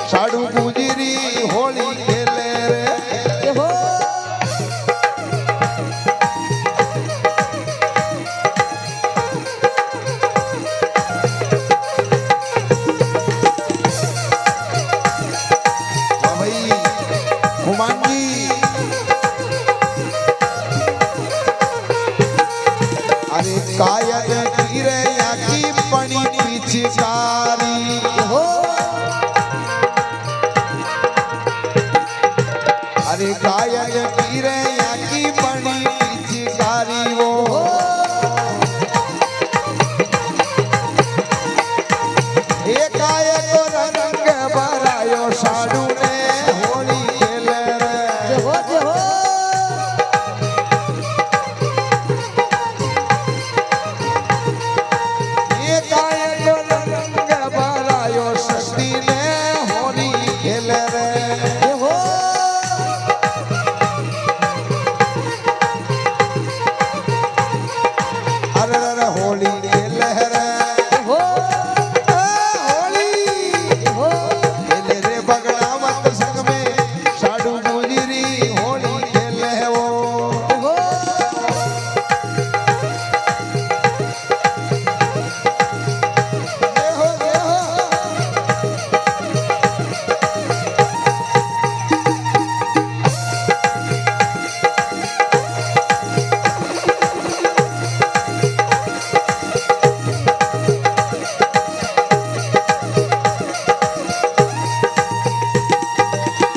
साडू गुजरी, होली खेले रे। जय हो। वाह भाई हुमान जी, अरे कायद की रे या की पड़ी पिचकारी, जय हो। अरे कायद की रे या की पड़ी पिचकारी वो।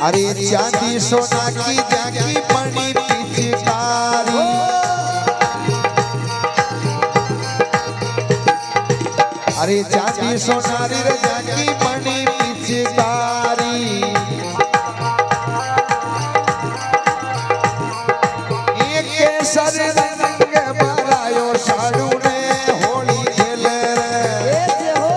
अरे चांदी सोना की जाकी बनी पिचकारी, अरे चांदी सोनारी रे जाकी बनी पिचकारी, एक केसर रंग भरायो साड़ू ने होली खेले रे, जय हो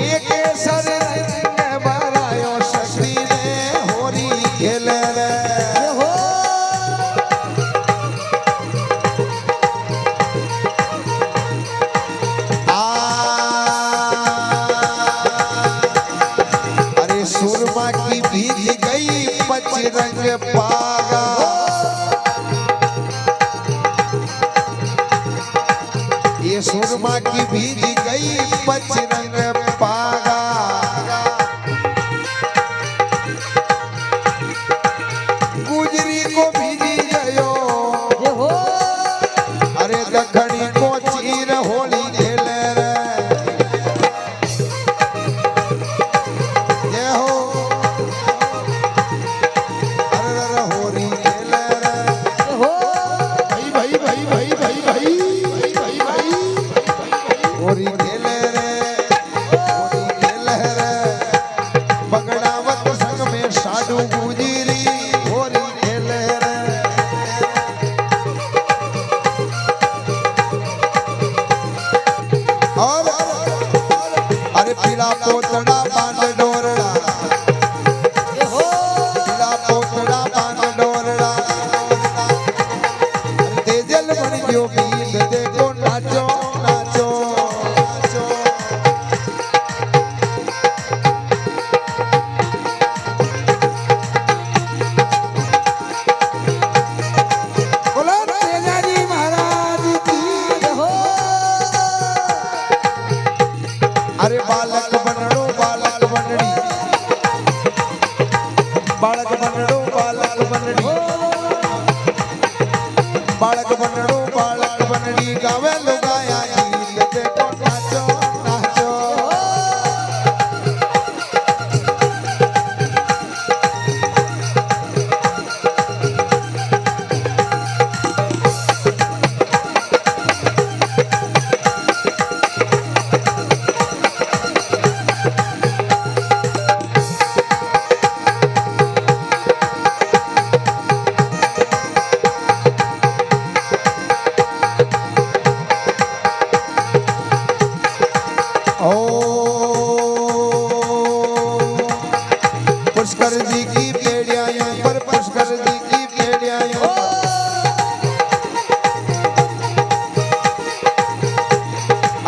एक केसर रंग भरायो शक्ति ने होली खेले रे, जय हो अरे सुरमा की भीज गई पच रंग पागा, ये सुरमा की भीज गई पच रंग पागा, गुजरी को भीजी गयो, जय हो अरे दखनी को चीर होली खेले रे, जय हो अरे होली खेले रे, जय हो भाई भाई भाई भाई भाई भाई भाई भाई भाई होली खेले रे, होली खेले रे, बगड़ावत संग में साधु गुजरी होली खेले रे, और अरे पीला पोतड़ा बांध डोरड़ा, जय हो पीला पोतड़ा बांध डोरड़ा, अरे तेजल बन गयो बींद देखो नाचो नाचो नाचो, बोलो तेजाजी महाराज की, जय हो अरे बालक बनड़ो बालक बनड़ी, बालक बनड़ो बालक बनड़ी, बालक बनड़ो बालक बनड़ी, गावे लुगाया गीत देखो नाचो नाचो, ओ पुष्कर जी की बेड़ियां पर, पुष्कर जी की बेड़ियां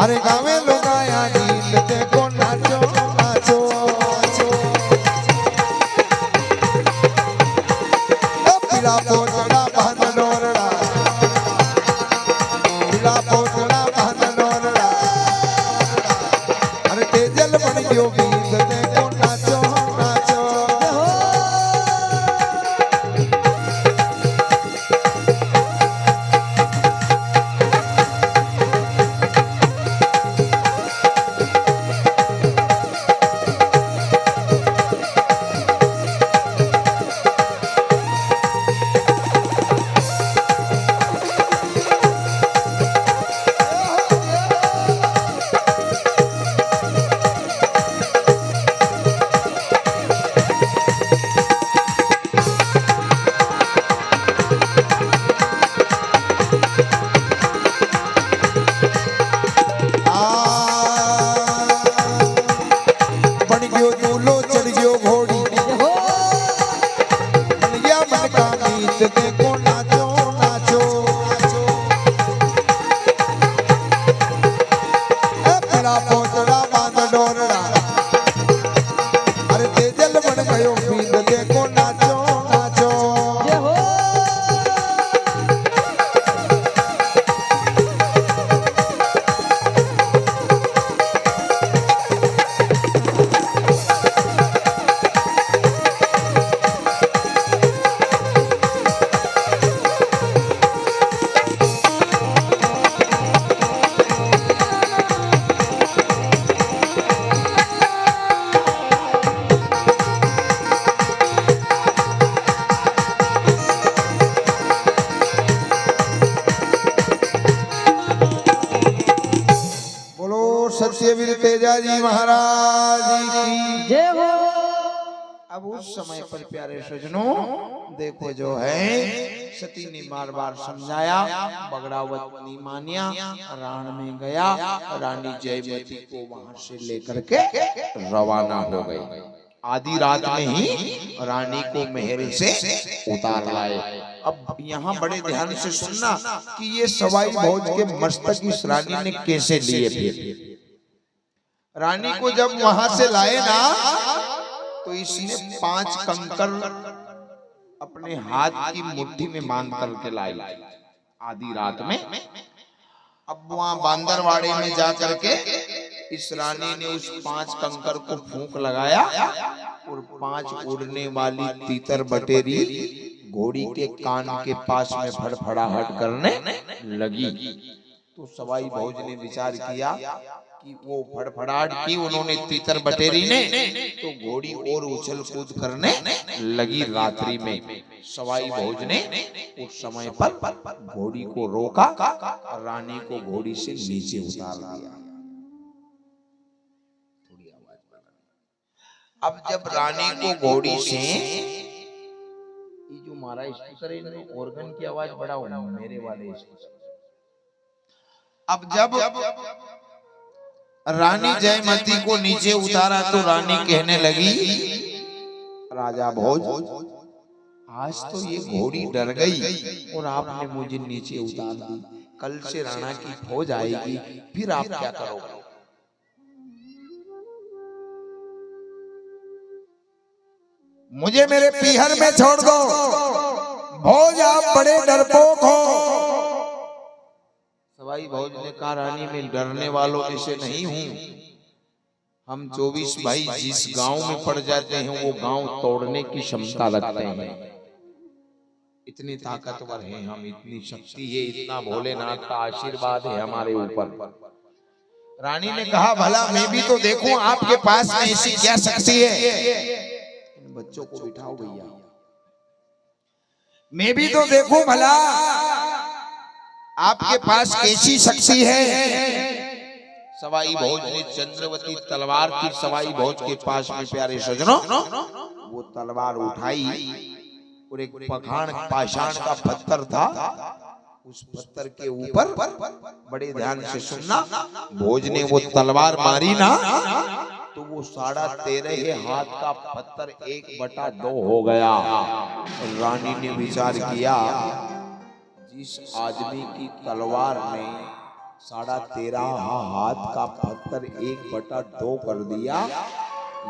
अरे गावे लुगाया गीत देखो नाचो नाचो नाचो, ओ पीला पोतड़ा बांध डोरड़ा, पीला पोतड़ा बांध डोरड़ा, अरे तेजल बन गयो गीत देखो नाचो नाचो, सत्यवीर तेजाजी महाराज की जय हो। अब उस समय पर प्यारे सजनों देखो जो है सती ने बार बार समझाया, बगड़ावत नहीं मानिया, राण में गया, रानी जयमती को वहां से लेकर के रवाना हो गई। आधी रात में ही रानी को महल से उतार लाए। अब यहाँ बड़े ध्यान से सुनना कि ये सवाई भोज के मस्तक इस रानी ने कैसे लिए थे। रानी को जब वहां से लाए ना तो इसने 5 कंकर अपने हाथ की मुट्ठी में बांध करके लाई आधी रात में। अब वहां बांदरवाड़े में जाकर के इस रानी ने उस 5 कंकर को फूंक लगाया और 5 उड़ने वाली तीतर बटेरी घोड़ी के कान के पास में फड़फड़ाहट करने लगी। तो सवाई भोज ने विचार किया कि वो फड़फड़ाहट की उन्होंने तीतर बटेरी ने तो घोड़ी और उछल कूद करने लगी रात्रि में। सवाई भोज ने उस समय पर घोड़ी को रोका, रानी को घोड़ी से नीचे उतार दिया। थोड़ी आवाज बढ़ा। अब जब रानी को घोड़ी से ये जो हमारा स्पीकर है इनमें ऑर्गन की आवाज बढ़ाओ ना, मेरे वाले स्पीकर। अब जब रानी जयमती को नीचे उतारा तो रानी कहने लगी, राजा भोज आज तो ये घोड़ी डर गई और आपने मुझे नीचे उतार दी। कल से राणा की फौज आएगी, फिर आप क्या करोगे? मुझे मेरे पीहर में छोड़ दो। भोज आप बड़े डरपोक हो। सवाई भोज ने कहा, रानी मैं डरने वालों में से नहीं हूं। हम 24 भाई जिस गांव में पड़ जाते हैं वो गांव तोड़ने की क्षमता रखते हैं। इतनी ताकतवर हैं हम, इतनी शक्ति है, इतना भोलेनाथ का आशीर्वाद है हमारे ऊपर। रानी ने कहा, भला मैं भी तो देखूं आपके पास में ऐसी क्या शक्ति है। इन बच्चों को बिठाओ भैया, मैं भी तो देखूं भला आपके पास कैसी शक्ति है। सवाई भोज ने चंद्रवती तलवार थी सवाई भोज के पास में प्यारे सजनों, वो तलवार उठाई और एक पखान पाषाण का पत्थर था, उस पत्थर के ऊपर बड़े ध्यान से सुनना, भोज ने वो तलवार मारी ना तो वो 13.5 हाथ का पत्थर 1/2 हो गया। रानी ने विचार किया, जिस आदमी की तलवार ने 13.5 हाथ का पत्थर 1/2 कर दिया,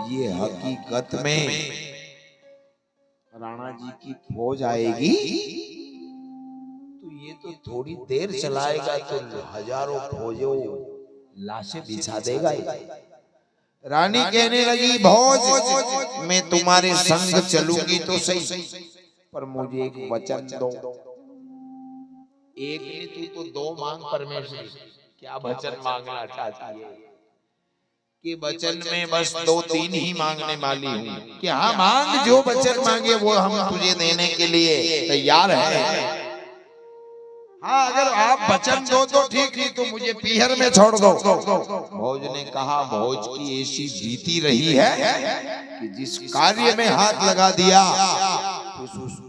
ये हकीकत में राणा जी की फौज आएगी तो ये तो थोड़ी देर चलाएगा तो हजारों फौजों लाशें बिछा देगा। रानी कहने लगी, भोज मैं तुम्हारे संग चलूंगी तो सही, पर मुझे एक वचन दो। एक ने तू तो 2 मांग परमेश्वर, क्या वचन मांगना चाहती है? कि वचन में बस 2-3 ही मांगने वाली हूँ कि हाँ मांग, जो वचन मांगे वो हम तुझे देने के लिए तैयार है। हाँ अगर आप वचन दो तो ठीक, नहीं तो मुझे पीहर में छोड़ दो। भोज ने कहा, भोज की ऐसी बीती रही है कि जिस कार्य में हाथ लगा दिया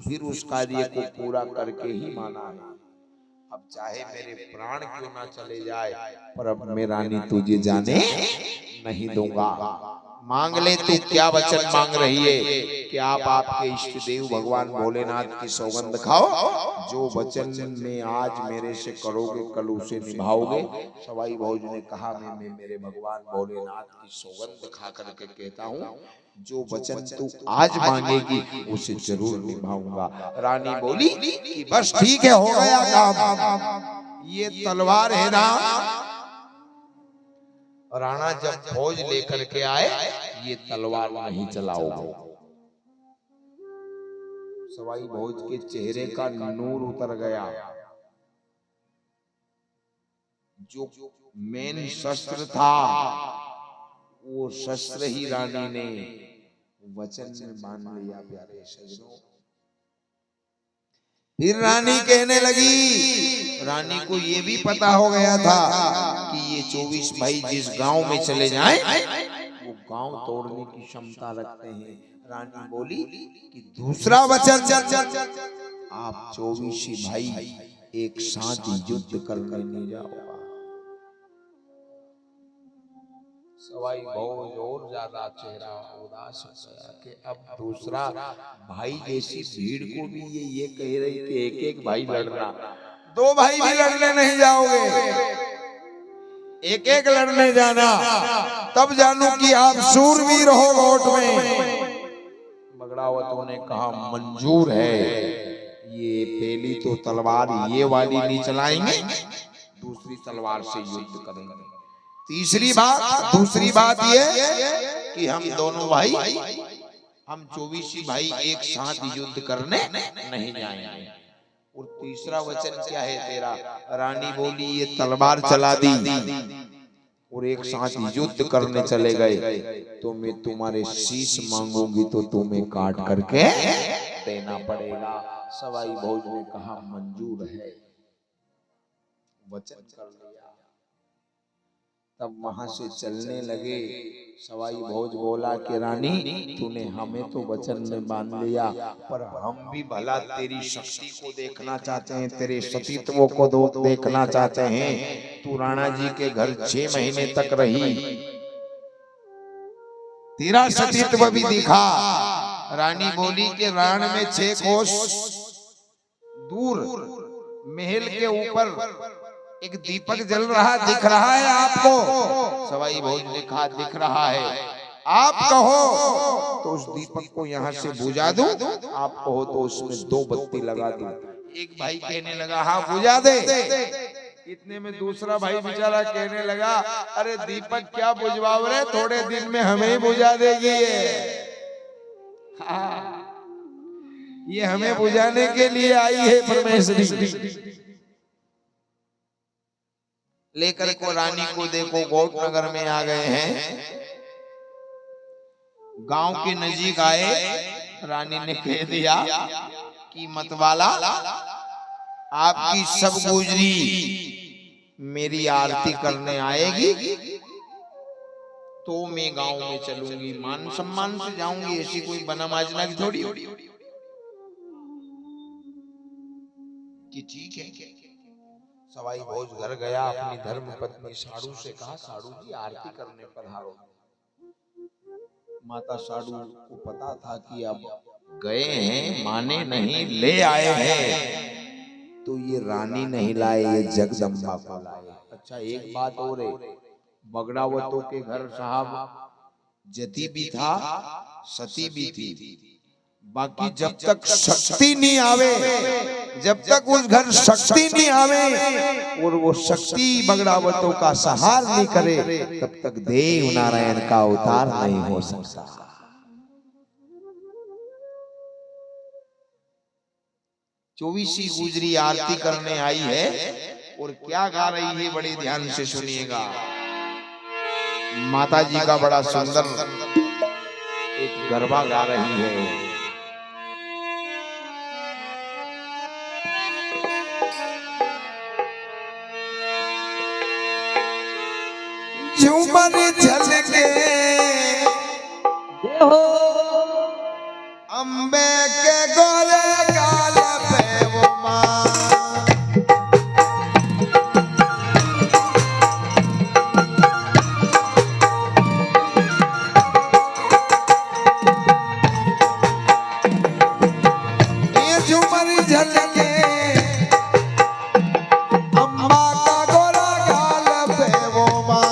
फिर उस कार्य को पूरा करके ही माना है। अब चाहे मेरे प्राण क्यों ना चले जाए, पर अब मैं रानी तुझे जाने नहीं दूंगा। मांग ले तू क्या वचन मांग रही है कि आप आपके इष्ट देव भगवान भोलेनाथ की सौगंध खाओ, जो वचन में आज मेरे से करोगे कल उसे निभाओगे। सवाई भोज ने कहा, मैं मेरे भगवान भोलेनाथ की सौगंध खा करके कहता हूँ, जो वचन तू आज मांगेगी उसे जरूर निभाऊंगा। रानी बोली कि बस ठीक है, हो गया काम। ये तलवार है ना, राणा जब फौज लेकर के आए ये तलवार नहीं चलाओगे। सवाई भोज के चेहरे का नूर उतर गया। जो मेन शस्त्र था वो शस्त्र ही रानी ने वचन में बांध लिया। प्यारे सजनों, फिर रानी कहने लगी, रानी को ये भी पता हो गया था कि ये 24 भाई जिस गांव में चले जाएं वो गांव तोड़ने की क्षमता रखते हैं। रानी बोली कि दूसरा वचन, आप 24 भाई एक साथ युद्ध करने नहीं जाओ। सवाई भोज और ज्यादा चेहरा उदास हो गया कि अब दूसरा भाई जैसी भीड़ को भी ये कह रही कि एक एक भाई लड़ना, 2 भाई भी लड़ने नहीं जाओगे, एक एक लड़ने जाना, तब जानू कि आप सूरवीर हो गोट में। बगड़ावतों ने कहा मंजूर है, ये पहली तो तलवार ये वाली नहीं चलाएंगे, दूसरी तलवार से युद्ध करेंगे। दूसरी बात ये कि हम दोनों भाई, हम 24 भाई एक साथ युद्ध करने नहीं जाएंगे। और तीसरा वचन क्या है तेरा? रानी बोली ये तलवार चला दी और एक साथ युद्ध करने चले गए तो मैं तुम्हारे शीश मांगूंगी तो तुम्हें काट करके देना पड़ेगा। सवाई भोज ने कहा मंजूर है, वचन कर लिया। तब वहां से चलने लगे। सवाई भोज बोला कि रानी तूने हमें तो वचन में बांध लिया, पर हम भी भला तेरी शक्ति को देखना चाहते हैं, तेरे सतीत्व को देखना चाहते हैं। तू राणा जी के घर 6 महीने तक रही, तेरा सतीत्व भी दिखा। रानी बोली कि राण में 6 कोस दूर महल के ऊपर एक दीपक जल रहा दिख रहा है आपको? सवाई भोज ने कहा दिख रहा है, आप कहो तो उस दीपक को यहाँ से बुझा दूं, आप कहो तो उसमें 2 बत्ती लगा दूं। एक भाई कहने लगा हाँ बुझा दे। इतने में दूसरा भाई बेचारा कहने लगा अरे दीपक क्या बुझवाओ रे, थोड़े दिन में हमें ही बुझा देगी ये हमें बुझाने के लिए आई है परमेश्वरी। लेकर को रानी को देखो गोट नगर में आ गए हैं। गांव के नजीक आए, रानी ने कह दिया कि मतवाला आपकी सब गुजरी मेरी आरती करने आएगी तो मैं गांव में चलूंगी, मान सम्मान से जाऊंगी, ऐसी कोई बना माजना की थोड़ी कि ठीक है। सवाई भोज घर गया, अपनी धर्म पत्नी साड़ू से कहा साड़ू जी आरती करने पधारो। माता साड़ू को पता था कि अब गए हैं, माने नहीं ले आए हैं तो ये रानी नहीं लाए, ये जगदम्बा को लाए। अच्छा एक बात और है, बगड़ावतों के घर साहब जती भी था, सती भी थी, बाकी जब तक शक्ति नहीं आवे, जब तक उस घर शक्ति नहीं आवे और वो शक्ति बगड़ावतों का सहार नहीं करे तब तक देव नारायण का अवतार नहीं हो सकता। चौबीसी गुजरी आरती करने आई है और क्या गा रही है बड़े ध्यान से सुनिएगा। माता जी का बड़ा सुंदर एक गरबा गा रही है। झूमर झलके अम्बे के गोरे गाल पे वो माँ, ये झूमर झलके अम्बा का गोरा गाल पे वो माँ।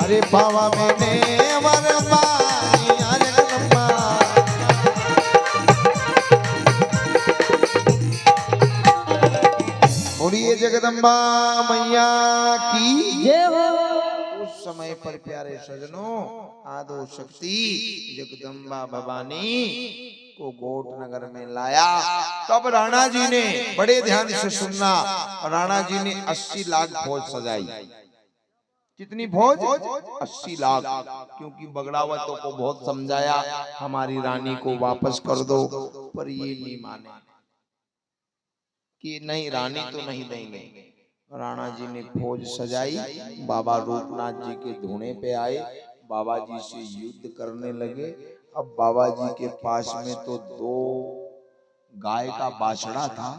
रे पावा मैंने वरमाई जगदम्बा। बोलिए जगदम्बा मैया की जय हो। उस समय पर प्यारे सजनों आदो शक्ति जगदम्बा भवानी को गोट नगर में लाया। तब राणा जी ने बड़े ध्यान से सुनना, राणा जी ने 80 लाख फौज सजाई। कितनी फौज? 80 लाख। क्योंकि बगड़ावतों को बहुत समझाया हमारी रानी को वापस कर दो, पर ये नहीं माने कि नहीं रानी तो नहीं देंगे। राणा जी ने फौज सजाई, बाबा रूपनाथ जी के धूणे पे आए, बाबा जी से युद्ध करने लगे। अब बाबा जी के पास में तो 2 गाय का बाछड़ा था,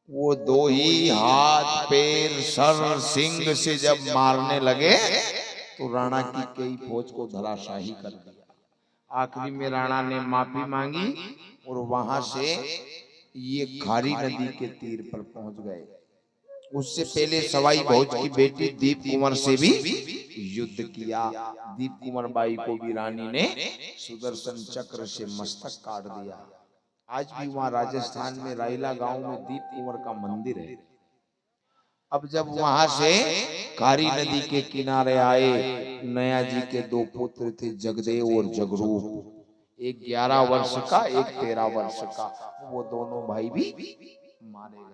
वो 2 ही हाथ पैर सर सिंग से जब मारने लगे तो राणा की कई फौज को धराशाही कर दिया। आखिरी में राणा ने माफी मांगी और वहां से ये खारी नदी के तीर पर पहुंच गए। उससे पहले सवाई भोज की बेटी दीप कुंवर से भी युद्ध किया। दीप कुंवर बाई को भी रानी ने सुदर्शन चक्र से मस्तक काट दिया। आज भी वहां राजस्थान में रायला गांव में दीप कुंवर का मंदिर है। अब जब वहां से कारी नदी के किनारे आए, नया जी के 2 पुत्र थे जगदेव और जगरूप, एक 11 वर्ष का एक 13 वर्ष का। वो दोनों भाई भी मारे गए।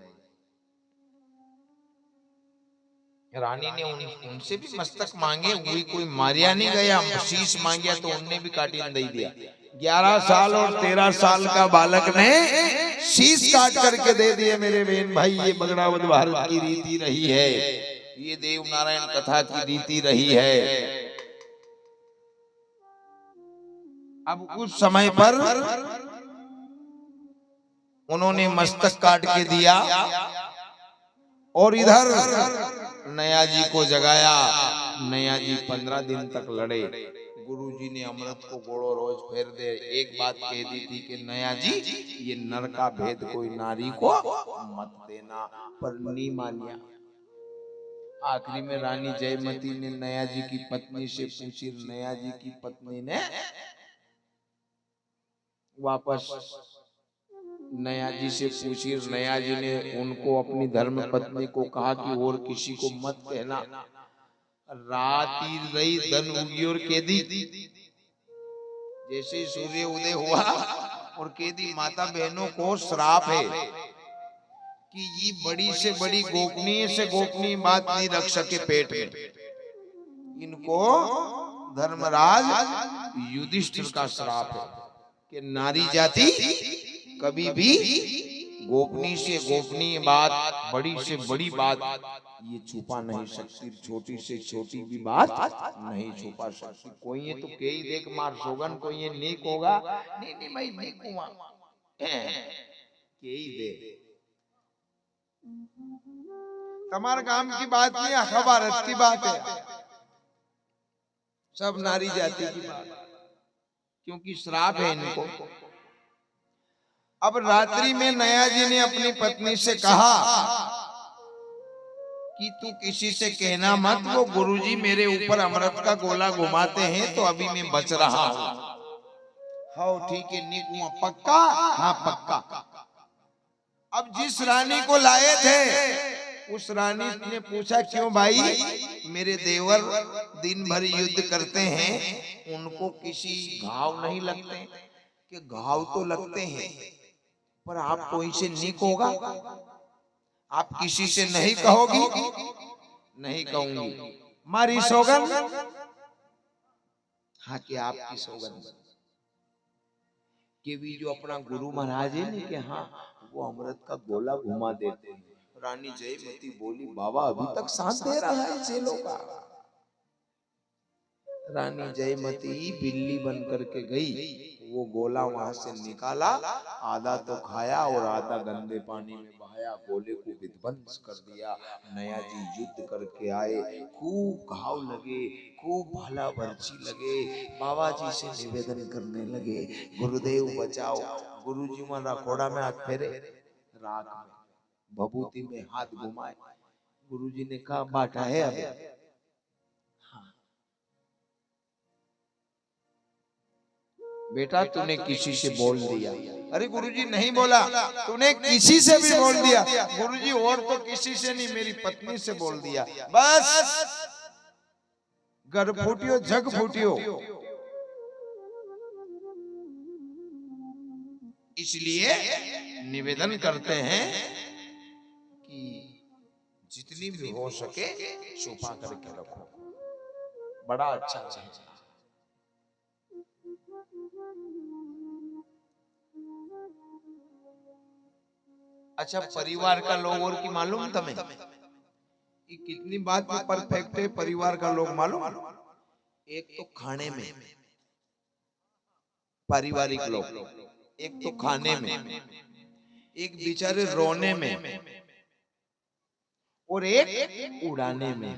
रानी ने उनसे भी मस्तक मांगे, कोई मारिया नहीं गया, शीश मांगया तो उनने भी काटी नहीं दिया। 11 साल और 13 साल का बालक ने शीश काट करके दे दिए। मेरे बहन भाई, ये बगड़ावत भारत की रीति रही है, ये देव नारायण कथा की रीति रही है। अब उस समय पर उन्होंने मस्तक काट के दिया और इधर नया जी को जगाया। नया जी 15 दिन तक लड़े। गुरुजी ने अमृत को गोड़ो रोज फेर दे। एक बात कह दी थी कि नया जी ये नर का भेद कोई नारी को मत देना, पर नहीं मानिया। आखिरी में रानी जयमती ने नया जी की पत्नी से पूछी, नया जी की पत्नी ने वापस नया जी से पूछी। नया जी ने उनको अपनी धर्म पत्नी को कहा कि और किसी को मत कहना। रात ही रही, धन उगी और केदी जैसे सूर्य उदय हुआ और केदी माता बहनों को श्राप है कि ये बड़ी से बड़ी गोपनीय से गोपनीय बात नहीं रख सके पेट में। इनको धर्मराज युधिष्ठिर का श्राप है कि नारी जाति कभी भी गोपनीय से गोपनीय बात, बड़ी से बड़ी बात ये छुपा नहीं सकती, छोटी से छोटी भी बात नहीं छुपा सकती। कोई ये तो कई देख मार सोगन, कोई ये नीक होगा, नहीं नहीं भाई नीक हुआ कई दे तमार काम की बात नहीं, आखा भारत की बात है, सब नारी जाति की बात, क्योंकि श्राप है इनको। अब रात्रि में नया जी ने अपनी पत्नी से कहा कि तू किसी से कहना मत, वो गुरुजी मेरे ऊपर अमृत का गोला घुमाते हैं तो अभी मैं बच रहा हूं। हाँ ठीक है, नीक पक्का? हाँ पक्का। अब जिस रानी को लाए थे उस रानी ने पूछा, क्यों भाई? मेरे देवर दिन भर युद्ध करते हैं, उनको किसी घाव नहीं लगते? कि घाव तो लगते हैं, पर आप कोई से नीक होगा? आप किसी से नहीं कहोगी? नहीं कहूंगी। मारी सौगन? हाँ कि आपकी सौगन कि भी जो अपना गुरु महाराज है ना, कि हाँ वो अमृत का गोला घुमा देते हैं। रानी जयमती बोली, बाबा अभी तक साथ दे रहा है चेलों का। रानी जयमती बिल्ली बन करके गई, वो गोला वहां से निकाला, आधा तो खाया और आधा गंदे पानी में बहाया, गोले को विध्वंस कर दिया। नया जी युद्ध करके आए, खूब घाव लगे, खूब भाला भर्ची लगे, बाबा जी से निवेदन करने लगे, गुरुदेव बचाओ। गुरुजी मां रखोड़ा में हाथ फेरे, राख में भभूति में हाथ घुमाए। गुरुजी ने कहा बाटा है अब बेटा तूने किसी से बोल दिया। अरे गुरुजी नहीं बोला, तूने किसी से भी बोल दिया। गुरुजी और तो किसी से नहीं, मेरी पत्नी से बोल दिया। बस घर फूटियो जग फूटियो। इसलिए निवेदन करते हैं कि जितनी भी हो सके छुपा करके रखो, बड़ा अच्छा रहेगा। अच्छा परिवार का लोग और की मालूम तमें ये कितनी बात में परफेक्ट है। परिवार का लोग मालूम, एक तो खाने में पारिवारिक लोग, एक तो खाने में, एक बेचारे रोने में, और एक उड़ाने में।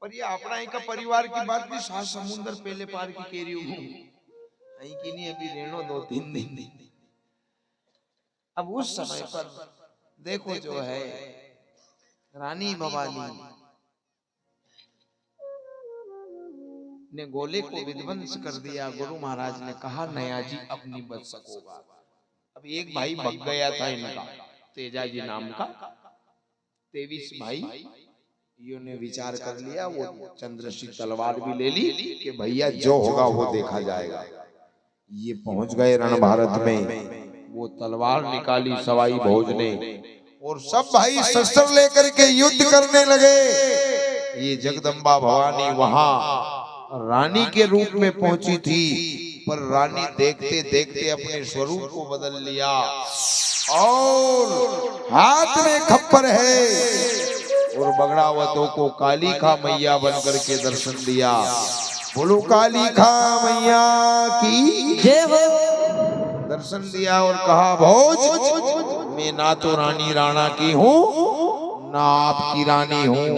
पर ये अपना ही का परिवार की बात भी सात समुंदर पहले पार की केरी हूं की नहीं, अभी रेणो 2-3 दिन। अब उस समय पर देखो जो है रानी भवानी ने गोले को विध्वंस कर दिया। गुरु महाराज ने कहा नया जी अब नहीं बच सकोगा। अब एक भाई भग गया था इनका, तेजा जी नाम का। 23 भाई यो ने विचार कर लिया, वो चंद्रशील तलवार भी ले ली कि भैया जो होगा वो देखा जाएगा। ये पहुंच गए रण भारत में, वो तलवार निकाली सवाई भोज ने, और सब भाई शस्त्र लेकर के युद्ध करने लगे। ये जगदम्बा भवानी वहां रानी के रूप में पहुंची थी, पर रानी देखते देखते अपने स्वरूप को बदल लिया और हाथ में खप्पर है और बगड़ावतों को काली खा मैया बनकर के दर्शन दिया। बोलो काली खा मैया की जय हो। दर्शन दिया और कहा भोज मैं ना तो रानी राणा की हूँ ना आपकी रानी हूँ,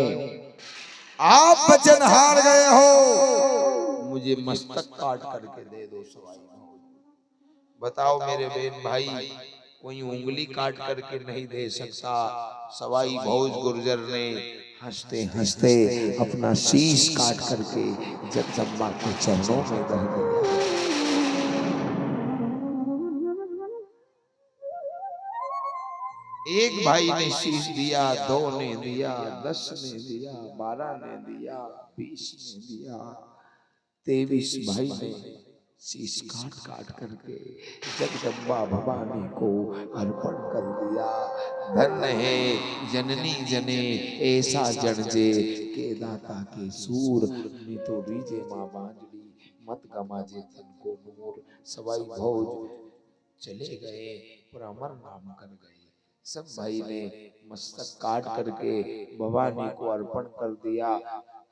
आप वचन हार गए हो, मुझे मस्तक काट करके दे दो सवाई भोज। बताओ मेरे बहन भाई, कोई उंगली काट करके नहीं दे सकता। सवाई भोज गुर्जर ने हंसते हंसते अपना शीश काट करके जगदम्बा के चरणों में धर दिया। एक भाई ने शीश दिया, 2 ने दिया, 10 ने दिया, 12 ने दिया, 20 ने दिया, 23 भाई ने शीश काट काट करके जगदम्बा भवानी को अर्पण कर दिया। धन्य है जननी जने ऐसा जन जे के दाता के सूर, मैं तो रीजे माँ बांजड़ी मत गमाजे तन को नूर। सवाई भोज चले गए और अमर नाम कर गए। सब भाई ने मस्तक काट करके भवानी को अर्पण कर दिया।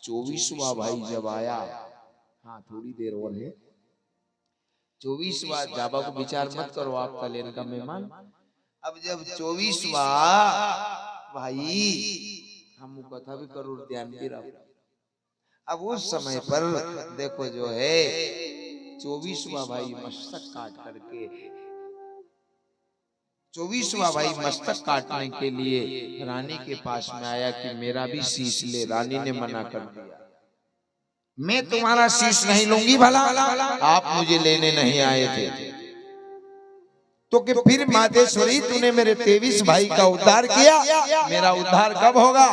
24वां भाई जब आया, हाँ थोड़ी देर और है, 24वां जाबा को विचार मत करो आप कलेन का मेहमान। अब जब 24वां भाई हम कथा भी करो ध्यान भी रहो। अब उस समय पर देखो जो है 24वां भाई मस्तक काट करके 24वां भाई मस्तक काटने के लिए रानी के पास में आया कि मेरा भी शीश ले। रानी ने मना कर दिया, मैं तुम्हारा शीश नहीं लूंगी, भला आप मुझे लेने नहीं आए थे तो कि फिर मातेश्वरी तूने मेरे 23 भाई का उद्धार किया, मेरा उद्धार कब होगा?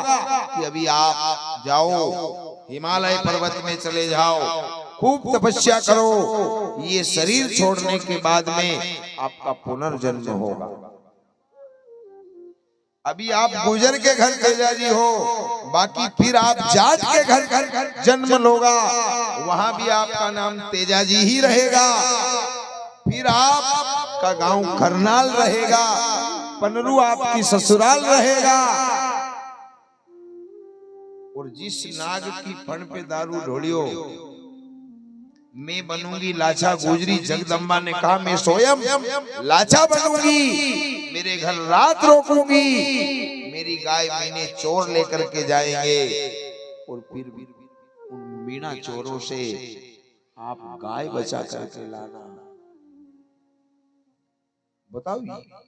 कि अभी आप जाओ हिमालय पर्वत में चले जाओ, खूब तपस्या करो, ये शरीर छोड़ने के बाद में आपका पुनर्जन्म होगा। अभी आप गुजर के घर तेजाजी हो, बाकी फिर आप जाट के घर जन्म लोगा, वहां भी आपका नाम तेजाजी ही रहेगा। फिर आपका गांव करनाल रहेगा, पनरू आपकी ससुराल रहेगा। और जिस नाग की फण पे दारू ढोलियो, मैं बनूंगी लाचा गुजरी। जगदम्बा ने कहा मैं स्वयं लाचा बनूंगी, मेरे घर रात रोकूंगी, मेरी गाय मीने चोर लेकर के जाएंगे और फिर उन मीना चोरों से आप गाय बचा करके लाना। बताओ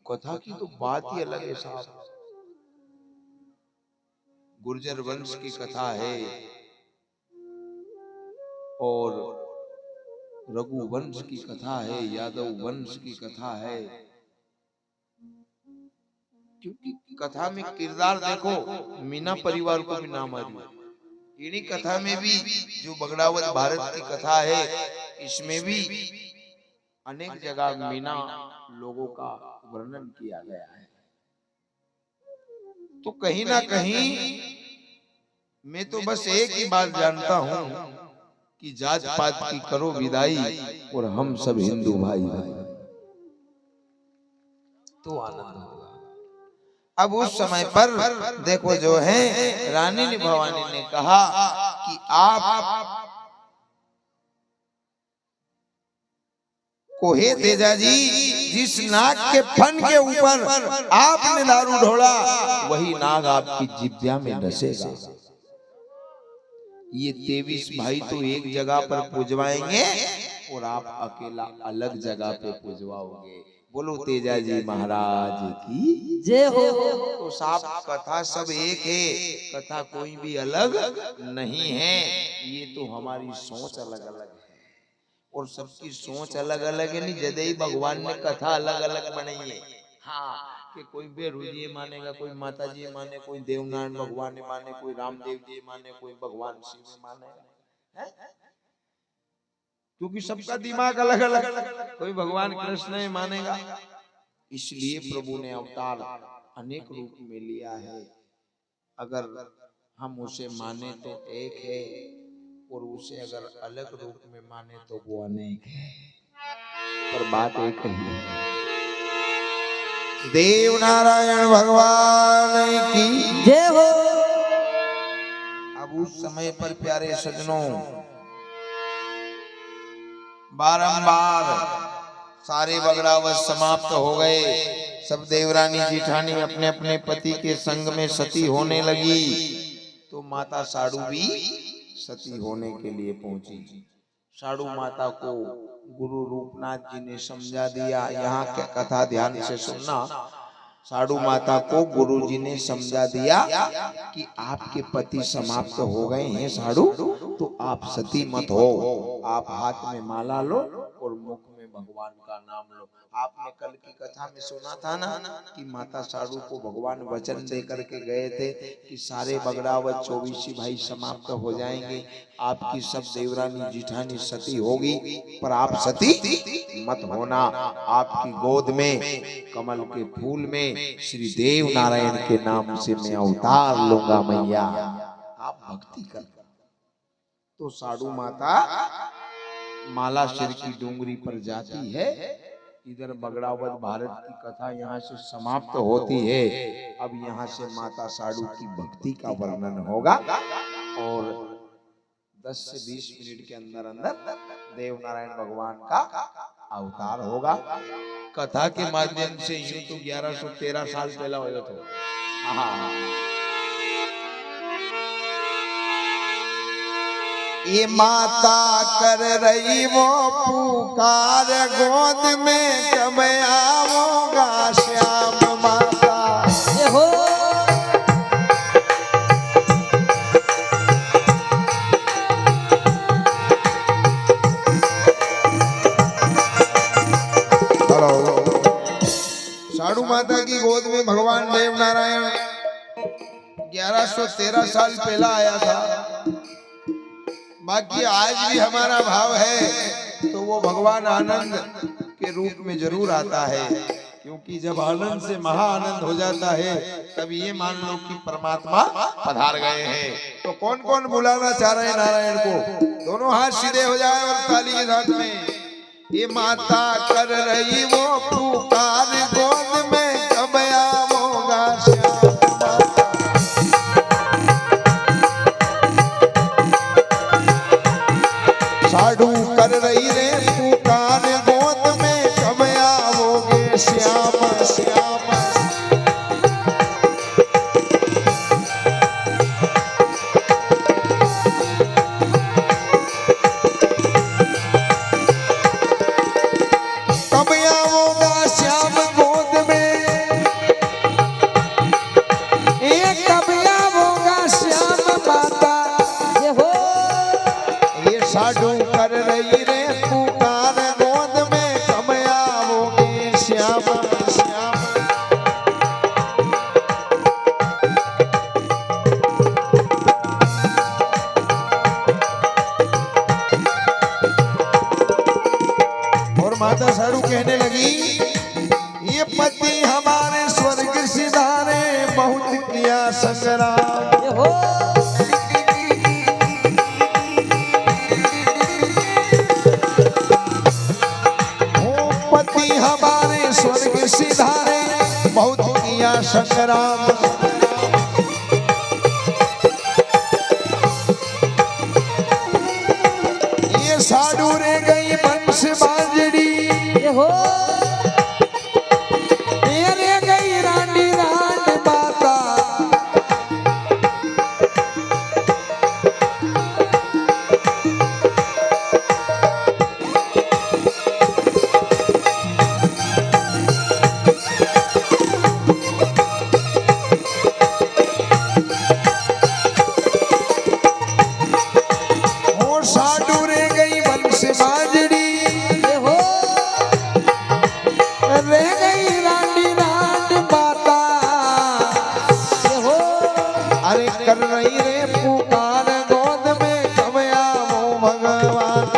कथा की तो बात ही अलग है साहब। गुर्जर वंश की कथा है और रघु वंश की कथा है, यादव वंश की कथा है। क्योंकि कथा में किरदार देखो, मीना परिवार को भी नाम आ रही, इन्हीं कथा में भी जो बगड़ावत भारत की कथा है, इसमें भी अनेक जगह मीना लोगों का वर्णन किया गया है। तो कहीं ना कहीं मैं तो बस एक ही बात जानता हूं कि जात पात की करो विदाई और हम सब हिंदू भाई भाई, तो आनंद होगा। अब उस समय पर देखो जो है रानी ने भवानी ने कहा कि आप को हे तेजा जी, जिस नाग के फन के ऊपर आपने दारू ढोला वही नाग आपकी जिब्या में डसेगा। ये 23 भाई तो एक जगह पर पूजवाएंगे और आप अकेला अलग जगह पे पूजवाओगे। बोलो तेजा जी महाराज की जय हो। तो साफ कथा सब एक है, कथा कोई भी अलग नहीं है। ये तो हमारी सोच अलग अलग है और सबकी सोच अलग अलग है। नहीं जदे ही भगवान ने कथा अलग अलग बनाई है। हाँ कि कोई बेरू जी मानेगा, कोई माता जी माने, कोई देवनारायण भगवान माने, कोई रामदेव जी माने, कोई भगवान शिव माने, क्योंकि सबका दिमाग अलग अलग, कोई भगवान कृष्ण ही मानेगा। इसलिए प्रभु ने अवतार अनेक रूप में लिया है। अगर हम उसे माने तो एक है और उसे अगर अलग रूप में माने तो वो अनेक है, पर बात एक ही है। देव नारायण भगवान की जय हो। अब उस समय पर प्यारे सजनों बारंबार सारे बगड़ावत समाप्त हो गए। सब देवरानी जिठानी अपने अपने पति के संग में सती होने लगी, तो माता साड़ू भी सती होने के लिए पहुंची। साड़ू माता को गुरु रूपनाथ जी ने समझा दिया। यहाँ क्या कथा ध्यान से सुनना। साड़ू माता को गुरु जी ने समझा दिया कि आपके पति समाप्त हो गए हैं साड़ू, तो आप सती मत हो। आप हाथ में माला लो और मुख में भगवान का नाम लो। आपने कल की कथा में सुना था ना कि माता साड़ू को भगवान वचन दे करके गए थे कि सारे बगड़ावत 24 भाई समाप्त हो जाएंगे, आपकी सब देवरानी जिठानी सती होगी, पर आप सती मत होना। आपकी गोद में कमल के फूल में श्री देव नारायण के नाम से मैं अवतार लूंगा मैया, आप भक्ति कर। तो साड़ू माता माला सिर की डूंगरी पर जाती है। इधर बगड़ावत भारत की कथा यहाँ से समाप्त होती है। अब यहाँ से माता साड़ू की भक्ति का वर्णन होगा और 10 से 20 मिनट के अंदर अंदर देव नारायण भगवान का अवतार होगा। कथा के माध्यम से यूं तो 1113 साल पहला हो तो ये माता कर रही वो पुकार, गोद में कब आओगा श्याम माता। जय हो। साड़ू माता की गोद में भगवान देव नारायण 1113 साल पहला आया था। बाकी आज भी हमारा भाव है तो वो भगवान आनंद के रूप में जरूर आता है, क्योंकि जब आनंद से महा आनंद हो जाता है तब ये मान लो कि परमात्मा पधार गए हैं। तो कौन कौन बुलाना चाह रहे हैं नारायण को? दोनों हाथ सीधे हो जाए और ताली के साथ में। ये माता कर रही वो पुकार, गोद में कब आओगा श्याम माता। साड़ू कर रही रे पुकार, गोद में कब आओगे श्याम श्याम। कब आओगा श्याम गोद श्याम। और माता साड़ू कहने लगी, ये पति हमारे स्वर्ग सिधारे, बहुत किया संग्राम। जय हो ओ पति हमारे स्वर्ग सिधारे, बहुत किया संग्राम। ये साधु रे गई वंश बाजड़ी, जय हो रे गई रानी रान माता। ओ साधु रे गई वंश बाजड़ी, जय हो रे गई रानी रान माता। जय हो अरे कर रही रे पुकार गोद में, कब आवो भगवान।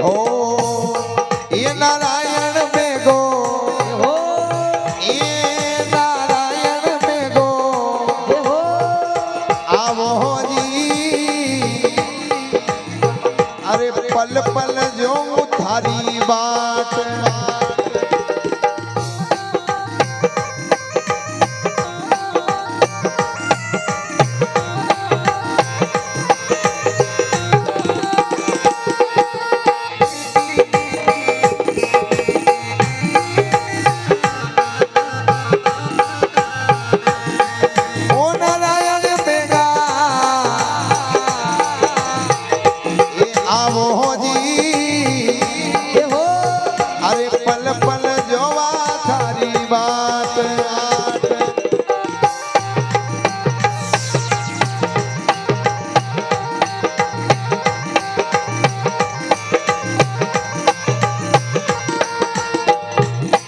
ओ ये नारायण में गो, जय हो ये नारायण में गो, जय हो आवो जी। अरे पल पल जो थारी बात, ओ नारायण बेगा, ये आवो जी। जय हो अरे पल पल जो थारी बात।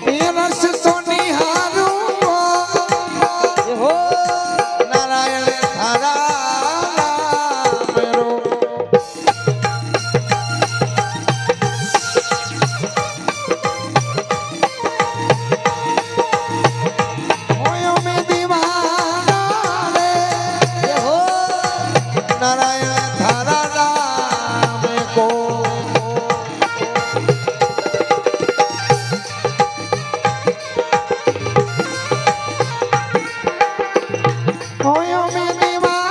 ये रस तो निहारूं, जय हो नारायण थारा नाम रो। होयो में दीवाना रे, जय हो नारायण थारा नाम को। होयो में दीवाना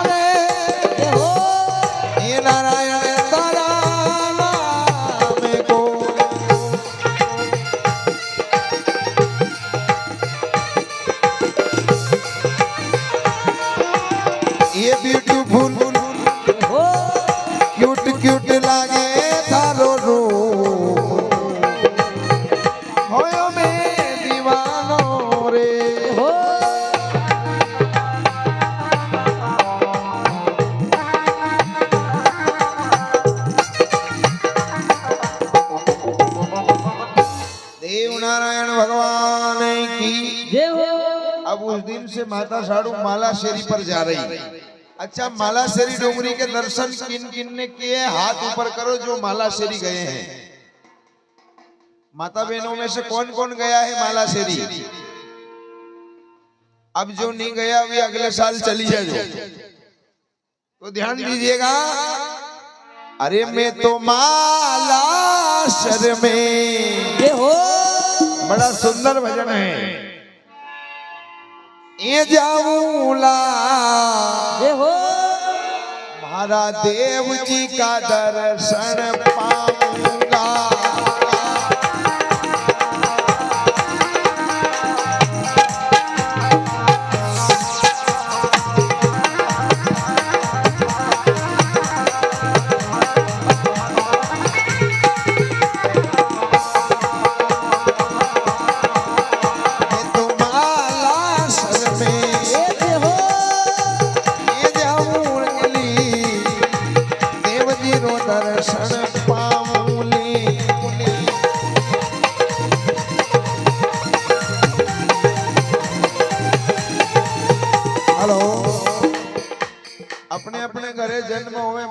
रे, जय हो ये नारायण थारा नाम को। ये ब्यूटीफुल जय हो क्यूट क्यूट लागे थारो रूप, होयो में दीवानो रे। जय हो देव नारायण भगवान की। जय हो अब उस दिन से माता साड़ू मालाशेरी पर जा रही। अच्छा, मालाशेरी डोंगरी के दर्शन किन किन ने किए, हाथ ऊपर करो जो मालाशेरी गए हैं। माता बहनों में से कौन कौन गया है मालाशेरी? अब जो नहीं गया वे अगले साल चली जाए, तो ध्यान दीजिएगा। अरे मैं तो मालाशर में, जय हो बड़ा सुंदर भजन है। ये जाऊंला जय हो महारा देव जी का दर्शन पाऊंगा।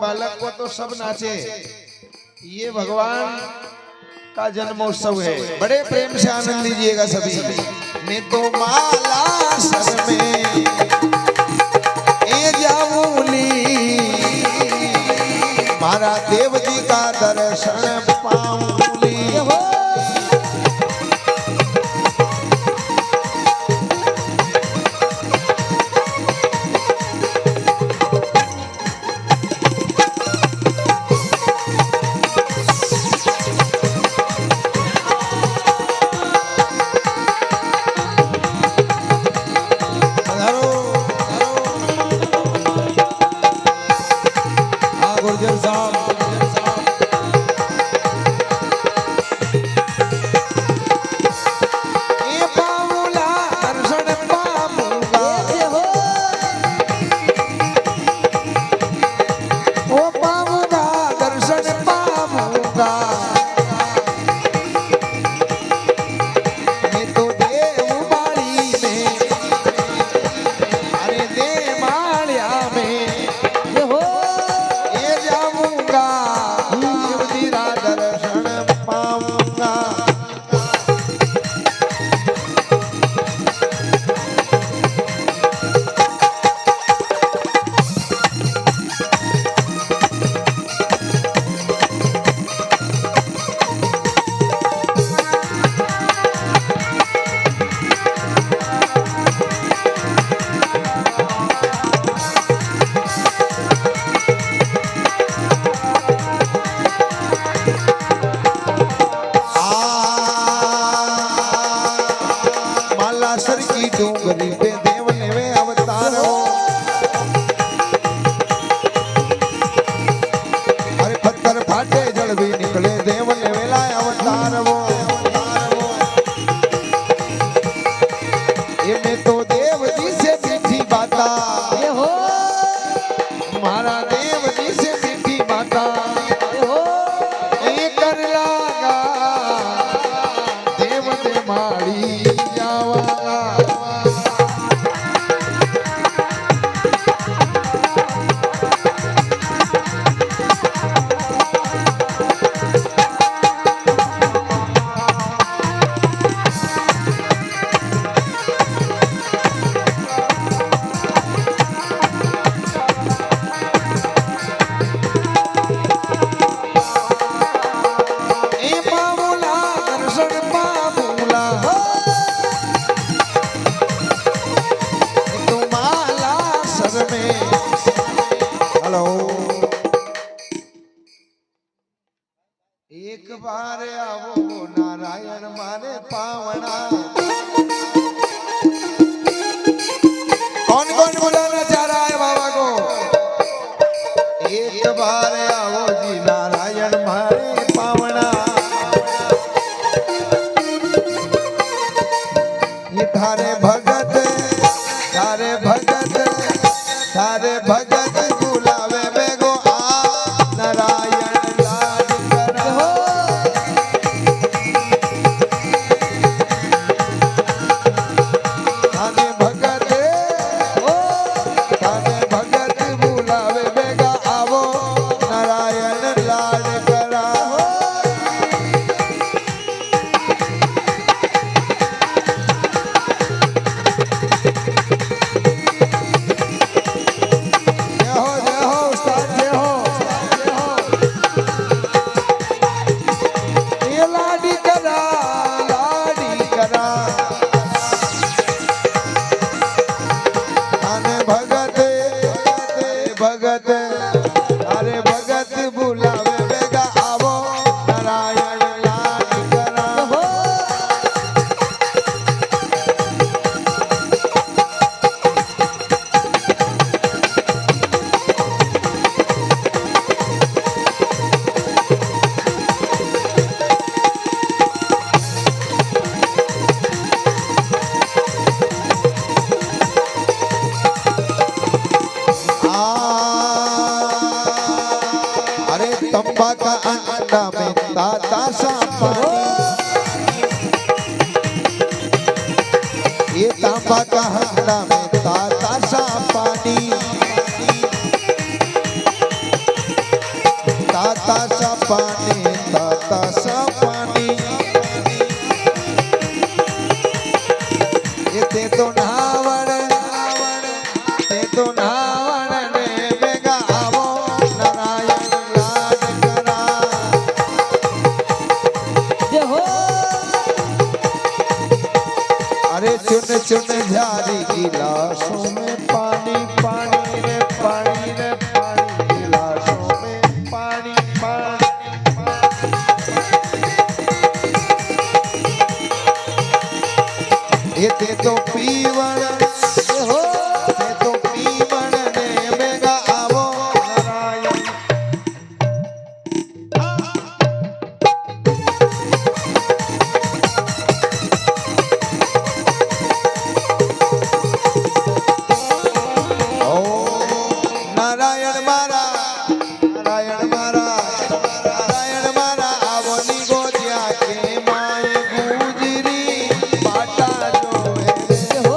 बालक को तो सब नाचे। ये भगवान का जन्मोत्सव है, बड़े प्रेम से आनंद लीजिएगा सभी। मैं तो माला सर में ए जाऊंली, मारा देव जी का दर्शन पाऊंली। डोंगरी पे देव ने वे अवतार हो, अरे पत्थर फाटे जल भी निकले देव ने वेला अवतार हो। ये मैं तो देव जी से मीठी बाता, मारा देव जी से मीठी बाता ये कर लागा देव ने माड़ी जावा। एक बार आवो नारायण मारे पावना। कौन कौन बुलाना चाह रहा है बाबा को? एक बार आवो जी नारायण मारे पावना। ये थारे भगत थारे भगत थारे भगत बुलावे बेगो आ नारायण। भगत अरे भगत बुलावे बेगा आवो नारायण लाड करा। तंबा का अंडा में ताता सा पानी, ये तंबा का अंडा में ताता सा पानी। ताता सा पानी ताता सा पानी ये ते तो नहावण ते तो नहावण ने बेगा आवो नारायण लाड करा जय हो अरे चुन चुन झारी गिलासों में पानी पानी रे पानी रे पानी गिलासों में पानी पानी ये ते तो पीवण जय हो ते तो पीवण ने बेगा आवो नारायण नारायण मारा नारायण मारा नारायण मारा आवनी गोदिया के माय गुजरी बाटा जोए जय हो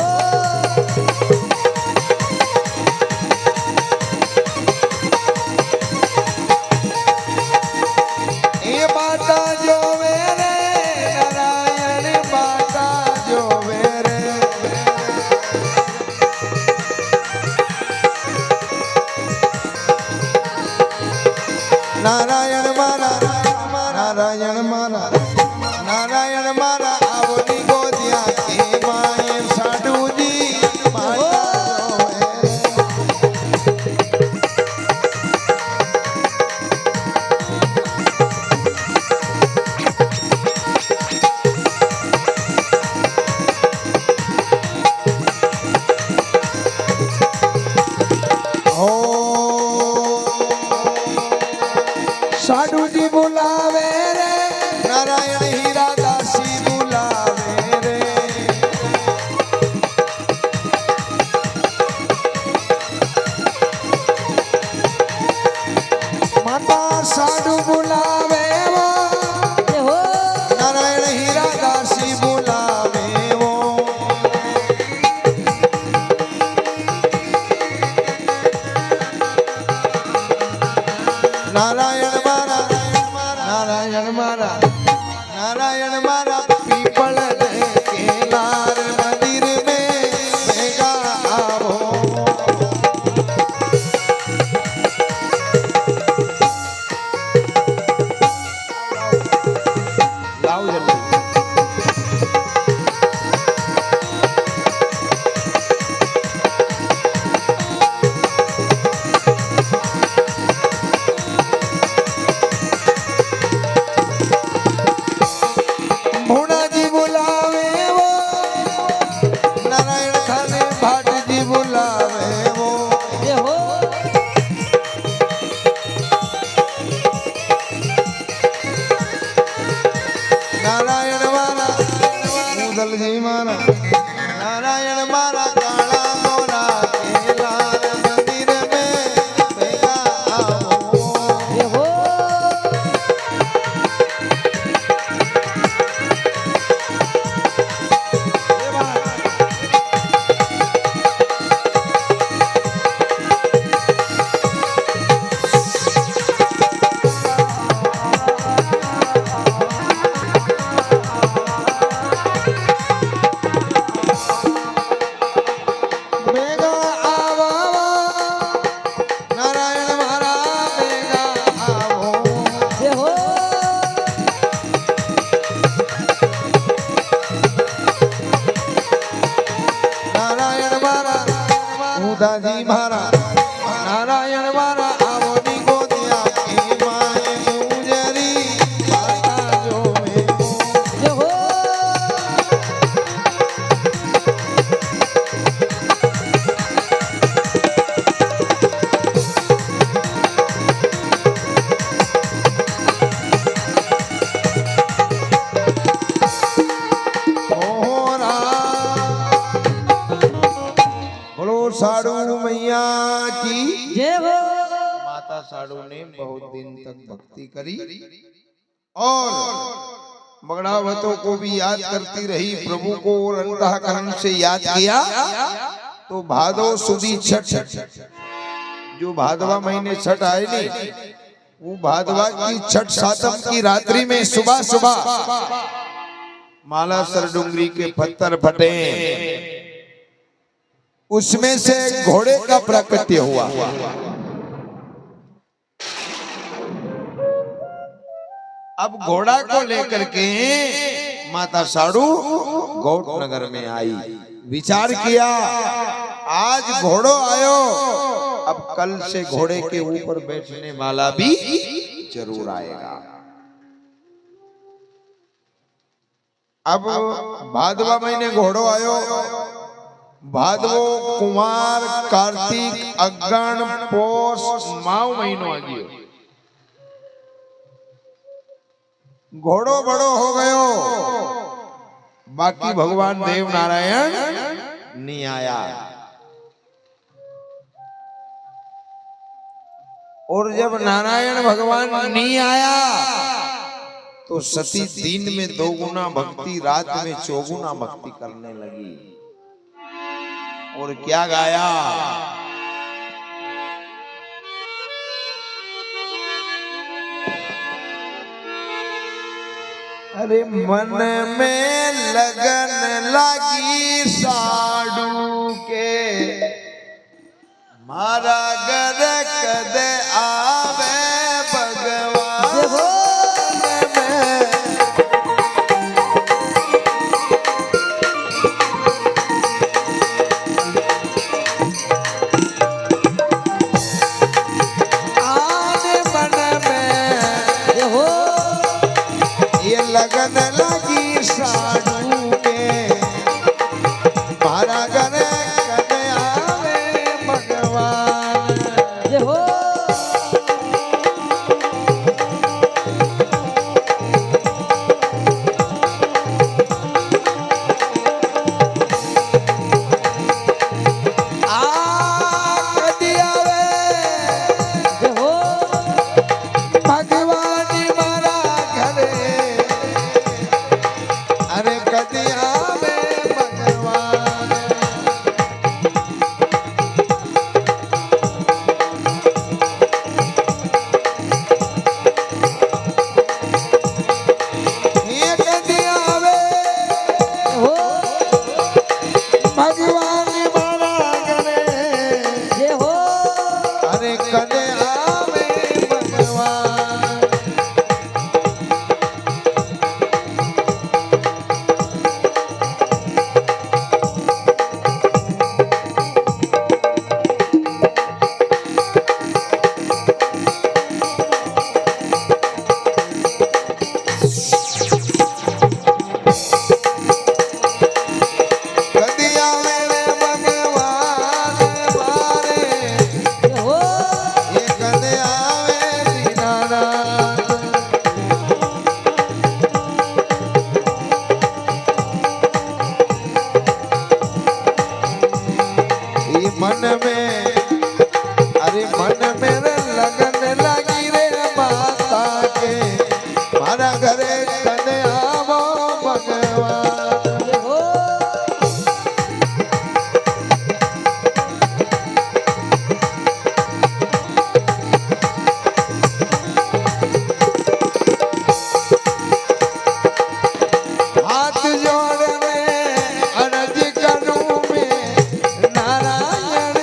ए बाटा जोवे रे नारायण बाटा जोवे रे नारायण मारा नारायण मारा नारायण मारा आवनी गोदिया के माए साधु जी माता जोए हो साधु जी बुलावे रे नारायण हीरा दासी बुलावे रे माता साधु बुलावे वो जय हो नारायण हीरा दासी बुलावे वो नारायण मारा नारायण मारा नारायण मारा पीपल के लार मंदिर में भेगा आवो लाओ जल्दी भोला जी बुलावे वो नारायण खाने भाट जी बुलावे वो जय हो नारायण मारा मुदल जी मारा नारायण मारा काला मोरा के लाल मंदिर में भेगा आवो जय हो बेगा आवो नारायण मारा बेगा आवो जय हो नारायण मारा उदा जी मारा नारायण मारा आवनी गोदिया की माए गुजरी माता जोवे जय हो ओरा बोलो साधु मैया की जय हो माता साधु ने बहुत दिन तक भक्ति करी और बगड़ावतों को भी याद करती रही, प्रभु को और अंतःकरण से याद किया। तो भादो सुदी छठ, जो भादवा महीने छठ आए नहीं, वो भाद्रवा की छठ सातम की रात्रि में सुबह सुबह माला सरडुंगरी के पत्थर फटे, उसमें से घोड़े का प्राकट्य हुआ। अब घोड़ा को लेकर के माता साड़ू गौट नगर में आई। विचार किया आज घोड़ो आयो, अब कल से घोड़े के ऊपर बैठने वाला भी जरूर आएगा। अब भादवा महीने घोड़ो आयो, भादवो कुमार कार्तिक अगन पोष माव महीनो आ गयो। घोड़ो बड़ो हो गयो, बाकी भगवान देव नारायण नहीं आया। और जब नारायण भगवान नहीं आया तो सती दिन में 2 गुना भक्ति, रात में 4 गुना भक्ति करने लगी। और क्या गाया, अरे मन में लगन लगी साड़ू के, मारा घर कदे आवे भगवान में। आज मन में ये लगन लगी साड़ू के, मारा घर कदे आवे भगवान। मन में, अरे मन में लगन लगी रे माता के, मारा घरे कने आवो भगवान। हाथ जोड़ में अर्ज करूं मैं नारायण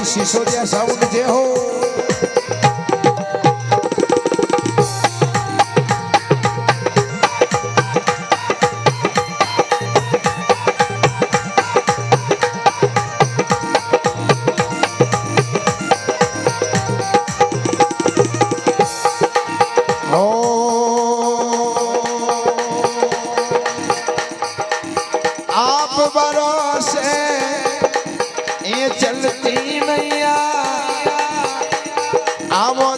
सिसोदिया साउंड जे हो। आप भरोसे ये चलती मैया आवो